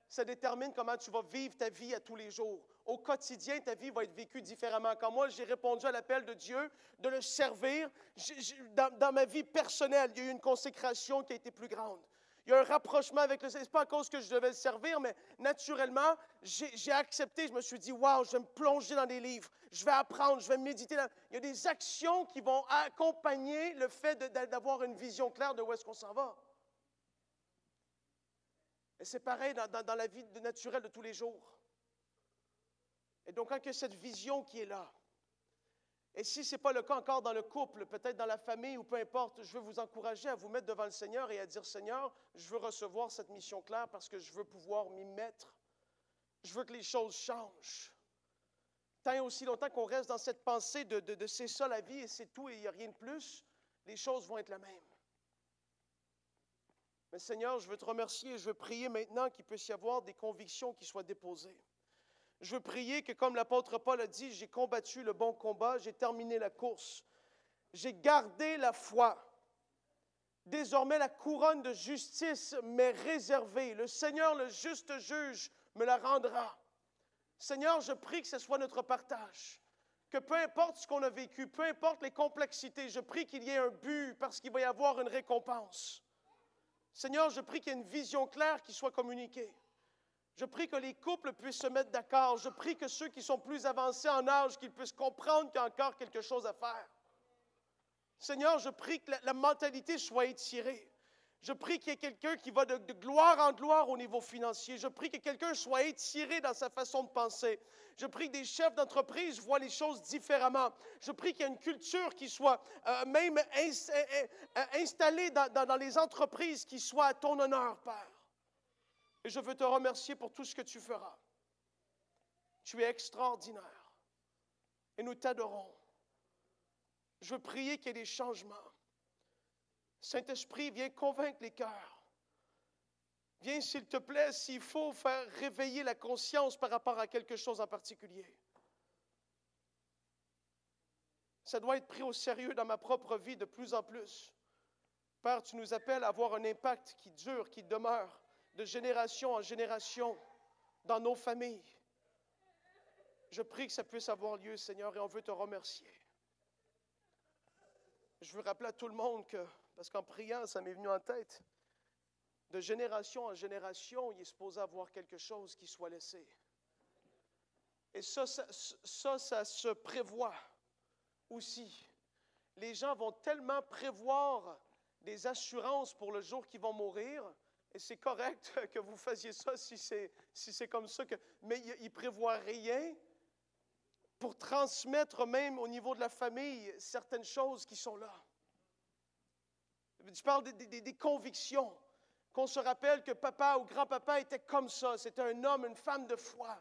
Speaker 1: Ça détermine comment tu vas vivre ta vie à tous les jours. Au quotidien, ta vie va être vécue différemment. Quand moi, j'ai répondu à l'appel de Dieu de le servir, dans ma vie personnelle, il y a eu une consécration qui a été plus grande. Il y a un rapprochement avec le Seigneur. Ce n'est pas à cause que je devais le servir, mais naturellement, j'ai accepté. Je me suis dit, wow, je vais me plonger dans des livres. Je vais apprendre, je vais méditer. Il y a des actions qui vont accompagner le fait d'avoir une vision claire de où est-ce qu'on s'en va. Et c'est pareil dans la vie naturelle de tous les jours. Et donc, quand il y a cette vision qui est là, et si ce n'est pas le cas encore dans le couple, peut-être dans la famille ou peu importe, je veux vous encourager à vous mettre devant le Seigneur et à dire, Seigneur, je veux recevoir cette mission claire parce que je veux pouvoir m'y mettre. Je veux que les choses changent. Tant et aussi longtemps qu'on reste dans cette pensée de c'est ça la vie et c'est tout et il n'y a rien de plus, les choses vont être la même. Mais Seigneur, je veux te remercier et je veux prier maintenant qu'il puisse y avoir des convictions qui soient déposées. Je veux prier que, comme l'apôtre Paul a dit, j'ai combattu le bon combat, j'ai terminé la course. J'ai gardé la foi. Désormais, la couronne de justice m'est réservée. Le Seigneur, le juste juge, me la rendra. Seigneur, je prie que ce soit notre partage. Que peu importe ce qu'on a vécu, peu importe les complexités, je prie qu'il y ait un but parce qu'il va y avoir une récompense. Seigneur, je prie qu'il y ait une vision claire qui soit communiquée. Je prie que les couples puissent se mettre d'accord. Je prie que ceux qui sont plus avancés en âge, qu'ils puissent comprendre qu'il y a encore quelque chose à faire. Seigneur, je prie que la mentalité soit étirée. Je prie qu'il y ait quelqu'un qui va de gloire en gloire au niveau financier. Je prie que quelqu'un soit étiré dans sa façon de penser. Je prie que des chefs d'entreprise voient les choses différemment. Je prie qu'il y ait une culture qui soit même installée dans les entreprises qui soit à ton honneur, Père. Et je veux te remercier pour tout ce que tu feras. Tu es extraordinaire. Et nous t'adorons. Je veux prier qu'il y ait des changements. Saint-Esprit, viens convaincre les cœurs. Viens, s'il te plaît, s'il faut faire réveiller la conscience par rapport à quelque chose en particulier. Ça doit être pris au sérieux dans ma propre vie de plus en plus. Père, tu nous appelles à avoir un impact qui dure, qui demeure, de génération en génération, dans nos familles. Je prie que ça puisse avoir lieu, Seigneur, et on veut te remercier. Je veux rappeler à tout le monde que, parce qu'en priant, ça m'est venu en tête, de génération en génération, il est supposé avoir quelque chose qui soit laissé. Et ça se prévoit aussi. Les gens vont tellement prévoir des assurances pour le jour qu'ils vont mourir, et c'est correct que vous fassiez ça si c'est comme ça, mais ils ne prévoient rien pour transmettre même au niveau de la famille certaines choses qui sont là. Tu parles des convictions, qu'on se rappelle que papa ou grand-papa était comme ça. C'était un homme, une femme de foi.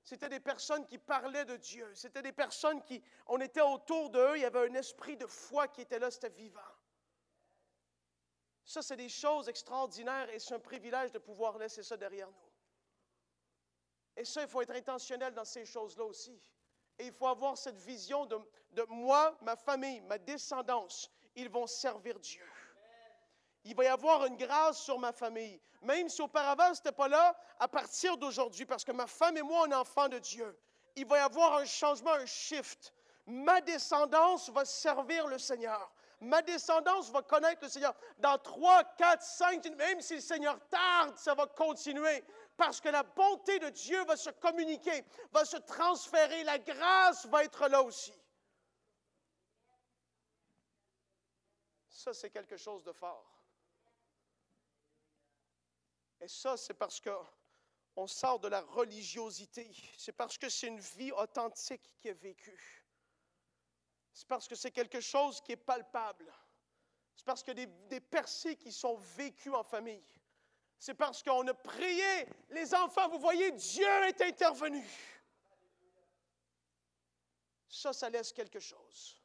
Speaker 1: C'était des personnes qui parlaient de Dieu. C'était des personnes qui, on était autour d'eux, il y avait un esprit de foi qui était là, c'était vivant. Ça, c'est des choses extraordinaires et c'est un privilège de pouvoir laisser ça derrière nous. Et ça, il faut être intentionnel dans ces choses-là aussi. Et il faut avoir cette vision de moi, ma famille, ma descendance, ils vont servir Dieu. Il va y avoir une grâce sur ma famille. Même si auparavant, ce n'était pas là, à partir d'aujourd'hui, parce que ma femme et moi, on est enfants de Dieu. Il va y avoir un changement, un shift. Ma descendance va servir le Seigneur. Ma descendance va connaître le Seigneur. Dans 3, 4, 5, même si le Seigneur tarde, ça va continuer. Parce que la bonté de Dieu va se communiquer, va se transférer. La grâce va être là aussi. Ça, c'est quelque chose de fort. Et ça, c'est parce qu'on sort de la religiosité. C'est parce que c'est une vie authentique qui est vécue. C'est parce que c'est quelque chose qui est palpable. C'est parce que des percées qui sont vécues en famille. C'est parce qu'on a prié. Les enfants, vous voyez, Dieu est intervenu. Ça laisse quelque chose.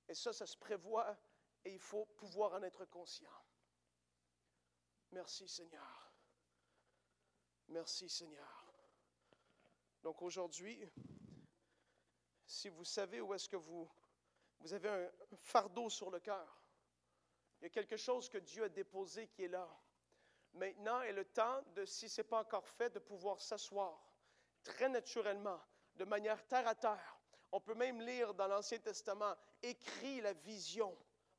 Speaker 1: Et ça se prévoit et il faut pouvoir en être conscient. Merci Seigneur. Merci Seigneur. Donc aujourd'hui, si vous savez où est-ce que vous avez un fardeau sur le cœur, il y a quelque chose que Dieu a déposé qui est là. Maintenant est le temps de, si ce n'est pas encore fait, de pouvoir s'asseoir très naturellement, de manière terre à terre. On peut même lire dans l'Ancien Testament, écris la vision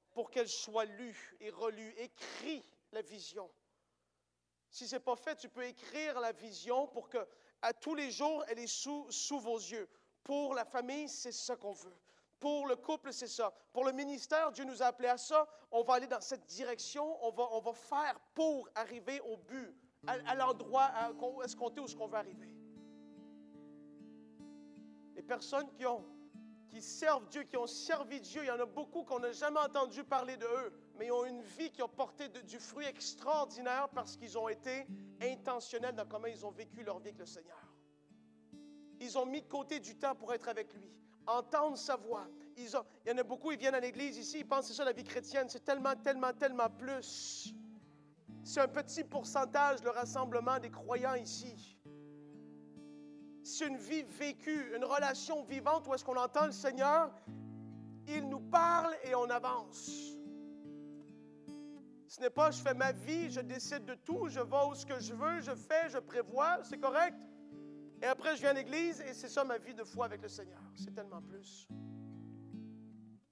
Speaker 1: pour qu'elle soit lue et relue. Écris la vision. Si ce n'est pas fait, tu peux écrire la vision pour que, à tous les jours, elle est sous vos yeux. Pour la famille, c'est ça qu'on veut. Pour le couple, c'est ça. Pour le ministère, Dieu nous a appelés à ça. On va aller dans cette direction. On va faire pour arriver au but, à l'endroit où est-ce qu'on veut arriver. Les personnes qui servent Dieu, qui ont servi Dieu, il y en a beaucoup qu'on n'a jamais entendu parler d'eux, mais ils ont une vie qui a porté du fruit extraordinaire parce qu'ils ont été intentionnels dans comment ils ont vécu leur vie avec le Seigneur. Ils ont mis de côté du temps pour être avec lui, entendre sa voix. Il y en a beaucoup, ils viennent à l'église ici, ils pensent que c'est ça la vie chrétienne. C'est tellement, tellement, tellement plus. C'est un petit pourcentage, le rassemblement des croyants ici. C'est une vie vécue, une relation vivante où est-ce qu'on entend le Seigneur, il nous parle et on avance. Ce n'est pas je fais ma vie, je décide de tout, je vais où ce que je veux, je fais, je prévois, c'est correct. Et après, je viens à l'église et c'est ça ma vie de foi avec le Seigneur. C'est tellement plus.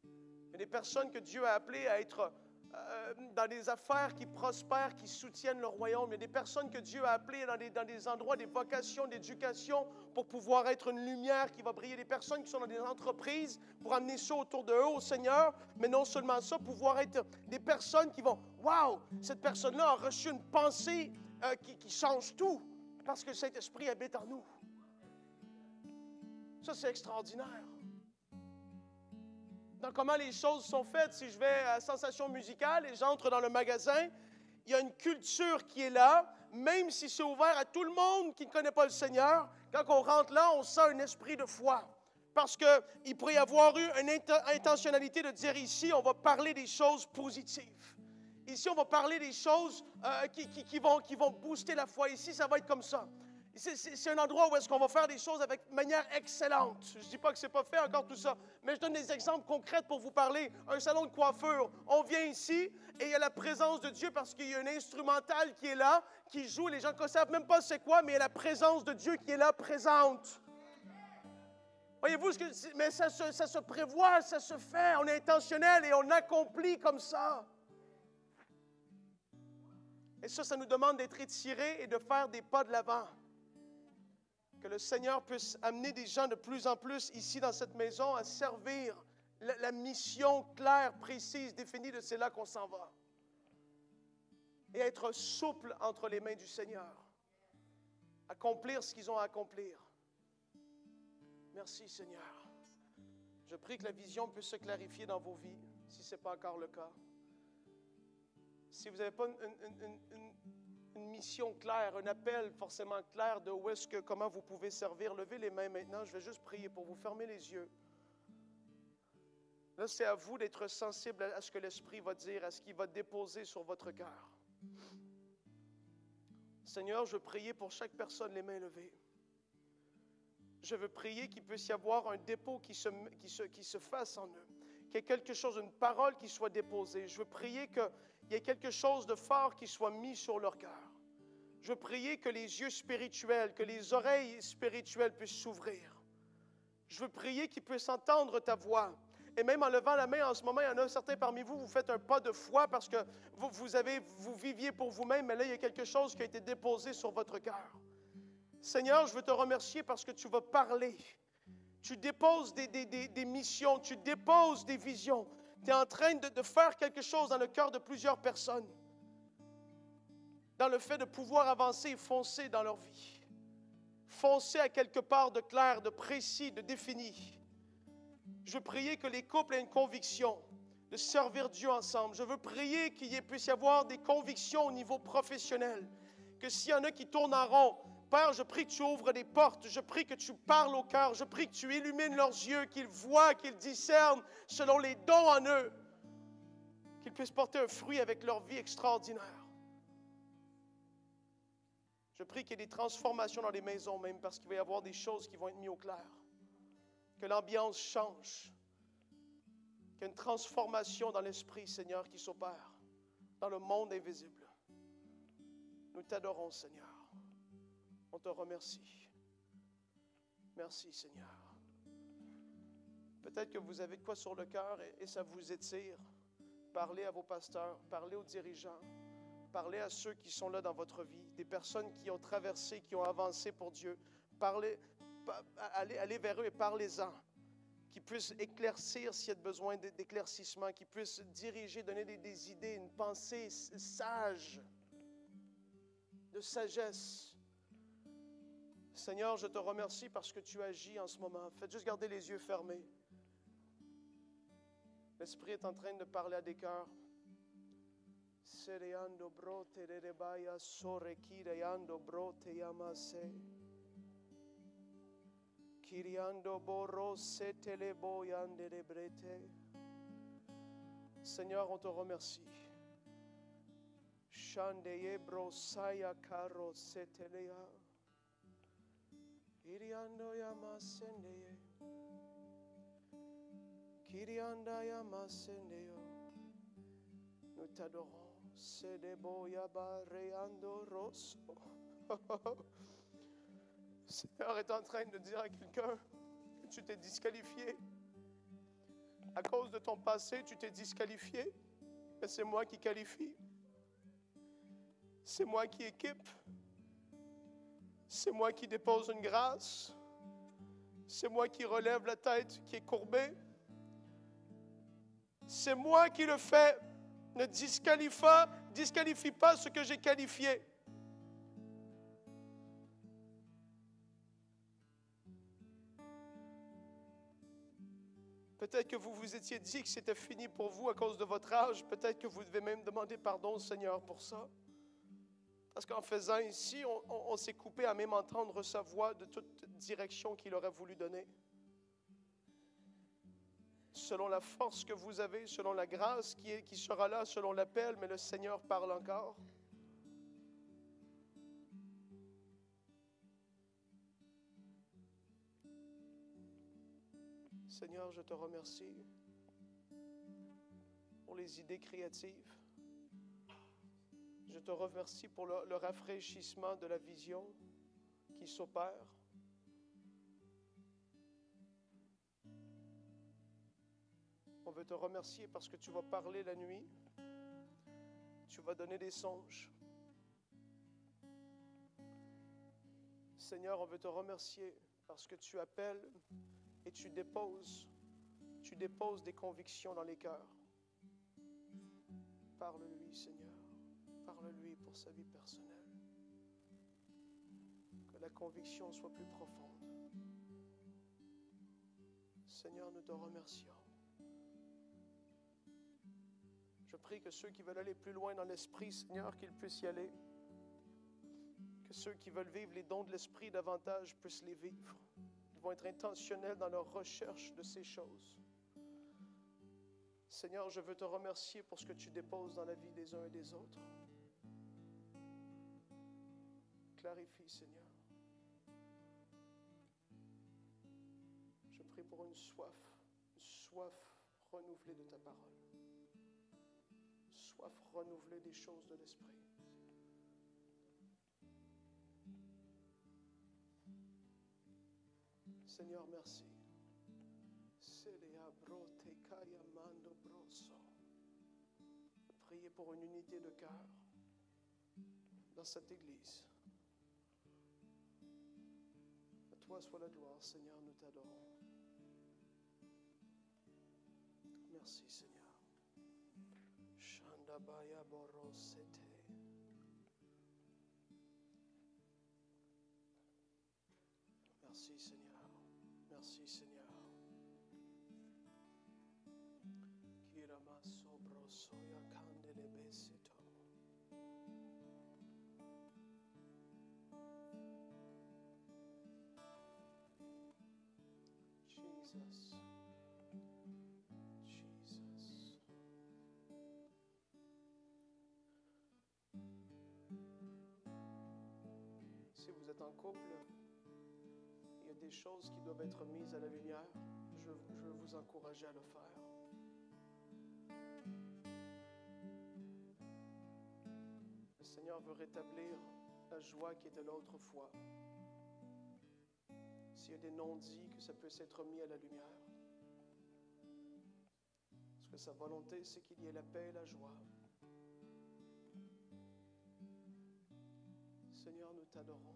Speaker 1: Il y a des personnes que Dieu a appelées à être dans des affaires qui prospèrent, qui soutiennent le royaume. Il y a des personnes que Dieu a appelées dans des endroits, des vocations, d'éducation, pour pouvoir être une lumière qui va briller. Des personnes qui sont dans des entreprises pour amener ça autour de eux au Seigneur. Mais non seulement ça, pouvoir être des personnes qui vont, wow, cette personne-là a reçu une pensée qui change tout parce que le Saint-Esprit habite en nous. Ça, c'est extraordinaire. Dans comment les choses sont faites, si je vais à Sensation musicale et j'entre dans le magasin, il y a une culture qui est là, même si c'est ouvert à tout le monde qui ne connaît pas le Seigneur. Quand on rentre là, on sent un esprit de foi. Parce qu'il pourrait y avoir eu une intentionnalité de dire ici, on va parler des choses positives. Ici, on va parler des choses qui vont booster la foi. Ici, ça va être comme ça. C'est un endroit où est-ce qu'on va faire des choses avec manière excellente. Je ne dis pas que ce n'est pas fait encore tout ça, mais je donne des exemples concrets pour vous parler. Un salon de coiffure, on vient ici et il y a la présence de Dieu parce qu'il y a un instrumental qui est là, qui joue. Les gens ne savent même pas c'est quoi, mais il y a la présence de Dieu qui est là, présente. Voyez-vous, mais ça se prévoit, ça se fait, on est intentionnel et on accomplit comme ça. Et ça nous demande d'être étirés et de faire des pas de l'avant. Que le Seigneur puisse amener des gens de plus en plus ici dans cette maison à servir la mission claire, précise, définie de c'est là qu'on s'en va. Et être souple entre les mains du Seigneur. Accomplir ce qu'ils ont à accomplir. Merci Seigneur. Je prie que la vision puisse se clarifier dans vos vies, si ce n'est pas encore le cas. Si vous n'avez pas une mission claire, un appel forcément clair de où est-ce que, comment vous pouvez servir, levez les mains maintenant. Je vais juste prier pour vous. Fermez les yeux. Là, c'est à vous d'être sensible à ce que l'Esprit va dire, à ce qu'il va déposer sur votre cœur. Seigneur, je veux prier pour chaque personne, les mains levées. Je veux prier qu'il puisse y avoir un dépôt qui se fasse en eux. Qu'il y ait quelque chose, une parole qui soit déposée. Je veux prier qu'il y ait quelque chose de fort qui soit mis sur leur cœur. Je veux prier que les yeux spirituels, que les oreilles spirituelles puissent s'ouvrir. Je veux prier qu'ils puissent entendre ta voix. Et même en levant la main en ce moment, il y en a certains parmi vous, vous faites un pas de foi parce que vous viviez pour vous-même, mais là, il y a quelque chose qui a été déposé sur votre cœur. Seigneur, je veux te remercier parce que tu vas parler. Tu déposes des missions, tu déposes des visions. Tu es en train de faire quelque chose dans le cœur de plusieurs personnes. Dans le fait de pouvoir avancer et foncer dans leur vie. Foncer à quelque part de clair, de précis, de défini. Je veux prier que les couples aient une conviction de servir Dieu ensemble. Je veux prier qu'il puisse y avoir des convictions au niveau professionnel. Que s'il y en a qui tournent en rond, Père, je prie que tu ouvres des portes, je prie que tu parles au cœur, je prie que tu illumines leurs yeux, qu'ils voient, qu'ils discernent selon les dons en eux, qu'ils puissent porter un fruit avec leur vie extraordinaire. Je prie qu'il y ait des transformations dans les maisons même, parce qu'il va y avoir des choses qui vont être mises au clair. Que l'ambiance change, qu'il y ait une transformation dans l'esprit, Seigneur, qui s'opère dans le monde invisible. Nous t'adorons, Seigneur. On te remercie. Merci, Seigneur. Peut-être que vous avez de quoi sur le cœur et ça vous étire. Parlez à vos pasteurs, parlez aux dirigeants, parlez à ceux qui sont là dans votre vie, des personnes qui ont traversé, qui ont avancé pour Dieu. Allez vers eux et parlez-en. Qu'ils puissent éclaircir s'il y a besoin d'éclaircissement, qu'ils puissent diriger, donner des idées, une pensée sage, de sagesse. Seigneur, je te remercie parce que tu agis en ce moment. Faites juste garder les yeux fermés. L'Esprit est en train de parler à des cœurs. Sereando brote de rebaya sore kireando brote yamase. Kiriando boro setele boyande de brete. Seigneur, on te remercie. Shandeye brosaya karo setelea. Kiriando yamasendeye. Kirianda yamasendeo. Nous t'adorons, Seigneur est en train de dire à quelqu'un que tu t'es disqualifié. À cause de ton passé, tu t'es disqualifié. Mais c'est moi qui qualifie. C'est moi qui équipe. C'est moi qui dépose une grâce. C'est moi qui relève la tête qui est courbée. C'est moi qui le fais. Ne disqualifie pas ce que j'ai qualifié. Peut-être que vous vous étiez dit que c'était fini pour vous à cause de votre âge. Peut-être que vous devez même demander pardon au Seigneur pour ça. Parce qu'en faisant ici, on s'est coupé à même entendre sa voix de toute direction qu'il aurait voulu donner. Selon la force que vous avez, selon la grâce qui sera là, selon l'appel, mais le Seigneur parle encore. Seigneur, je te remercie pour les idées créatives. Je te remercie pour le rafraîchissement de la vision qui s'opère. On veut te remercier parce que tu vas parler la nuit. Tu vas donner des songes. Seigneur, on veut te remercier parce que tu appelles et tu déposes des convictions dans les cœurs. Parle-lui, Seigneur. Parle-lui pour sa vie personnelle. Que la conviction soit plus profonde. Seigneur, nous te remercions. Je prie que ceux qui veulent aller plus loin dans l'esprit, Seigneur, qu'ils puissent y aller. Que ceux qui veulent vivre les dons de l'esprit davantage puissent les vivre. Ils vont être intentionnels dans leur recherche de ces choses. Seigneur, je veux te remercier pour ce que tu déposes dans la vie des uns et des autres. Clarifie, Seigneur. Je prie pour une soif renouvelée de ta parole. Soif renouvelée des choses de l'esprit. Seigneur, merci. Priez pour une unité de cœur dans cette Église. À toi soit la gloire, Seigneur, nous t'adorons. Merci, Seigneur. Shandabaya borosete. Merci, Seigneur. Merci, Seigneur. Kiramaso brosoya kandelebe sito. Jesus. Jesus. Si vous êtes en couple, il y a des choses qui doivent être mises à la lumière. Je veux vous encourager à le faire. Le Seigneur veut rétablir la joie qui était là autrefois. S'il y a des non-dits, que ça puisse être mis à la lumière. Parce que sa volonté, c'est qu'il y ait la paix et la joie. Seigneur, nous t'adorons.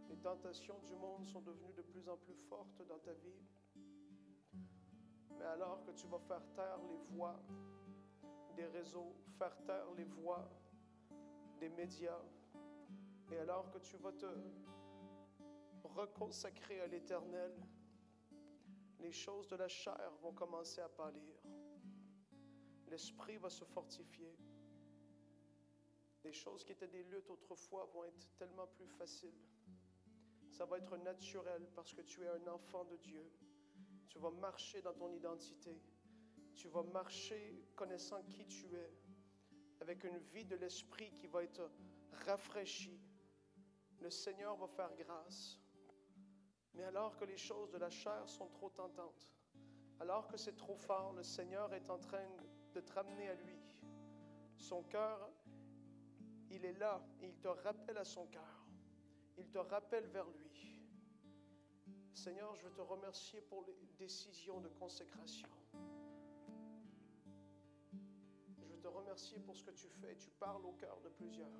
Speaker 1: Les tentations du monde sont devenues de plus en plus fortes dans ta vie. Mais alors que tu vas faire taire les voix des réseaux, faire taire les voix des médias, et alors que tu vas te reconsacrer à l'Éternel, les choses de la chair vont commencer à pâlir. L'esprit va se fortifier. Les choses qui étaient des luttes autrefois vont être tellement plus faciles. Ça va être naturel parce que tu es un enfant de Dieu. Tu vas marcher dans ton identité. Tu vas marcher connaissant qui tu es, avec une vie de l'esprit qui va être rafraîchie. Le Seigneur va faire grâce. Mais alors que les choses de la chair sont trop tentantes, alors que c'est trop fort, le Seigneur est en train de te ramener à lui. Son cœur, il est là et il te rappelle à son cœur. Il te rappelle vers lui. Seigneur, je veux te remercier pour les décisions de consécration. Je veux te remercier pour ce que tu fais. Tu parles au cœur de plusieurs.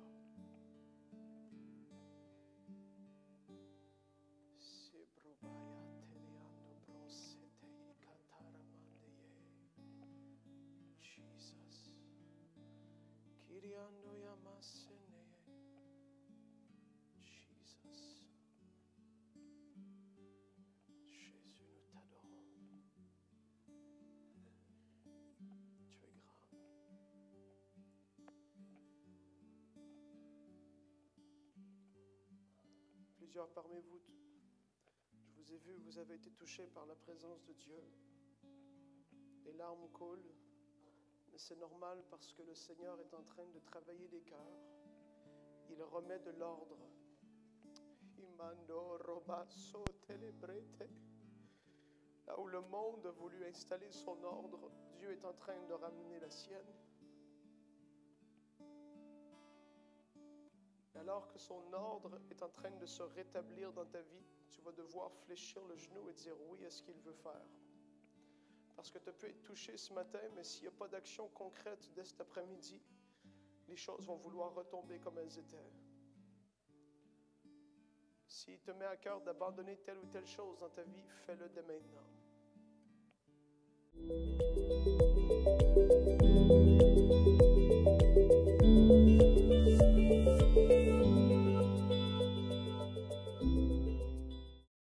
Speaker 1: Jesus. Kiriando yamasene. Jesus. Jésus, nous t'adorons. Tu es grand. Plusieurs parmi vous, je vous ai vu, vous avez été touchés par la présence de Dieu. Les larmes coulent, mais c'est normal parce que le Seigneur est en train de travailler les cœurs. Il remet de l'ordre. Là où le monde a voulu installer son ordre, Dieu est en train de ramener la sienne. Et alors que son ordre est en train de se rétablir dans ta vie, tu vas devoir fléchir le genou et dire oui à ce qu'il veut faire. Parce que tu as pu être touché ce matin, mais s'il n'y a pas d'action concrète dès cet après-midi, les choses vont vouloir retomber comme elles étaient. S'il te met à cœur d'abandonner telle ou telle chose dans ta vie, fais-le dès maintenant.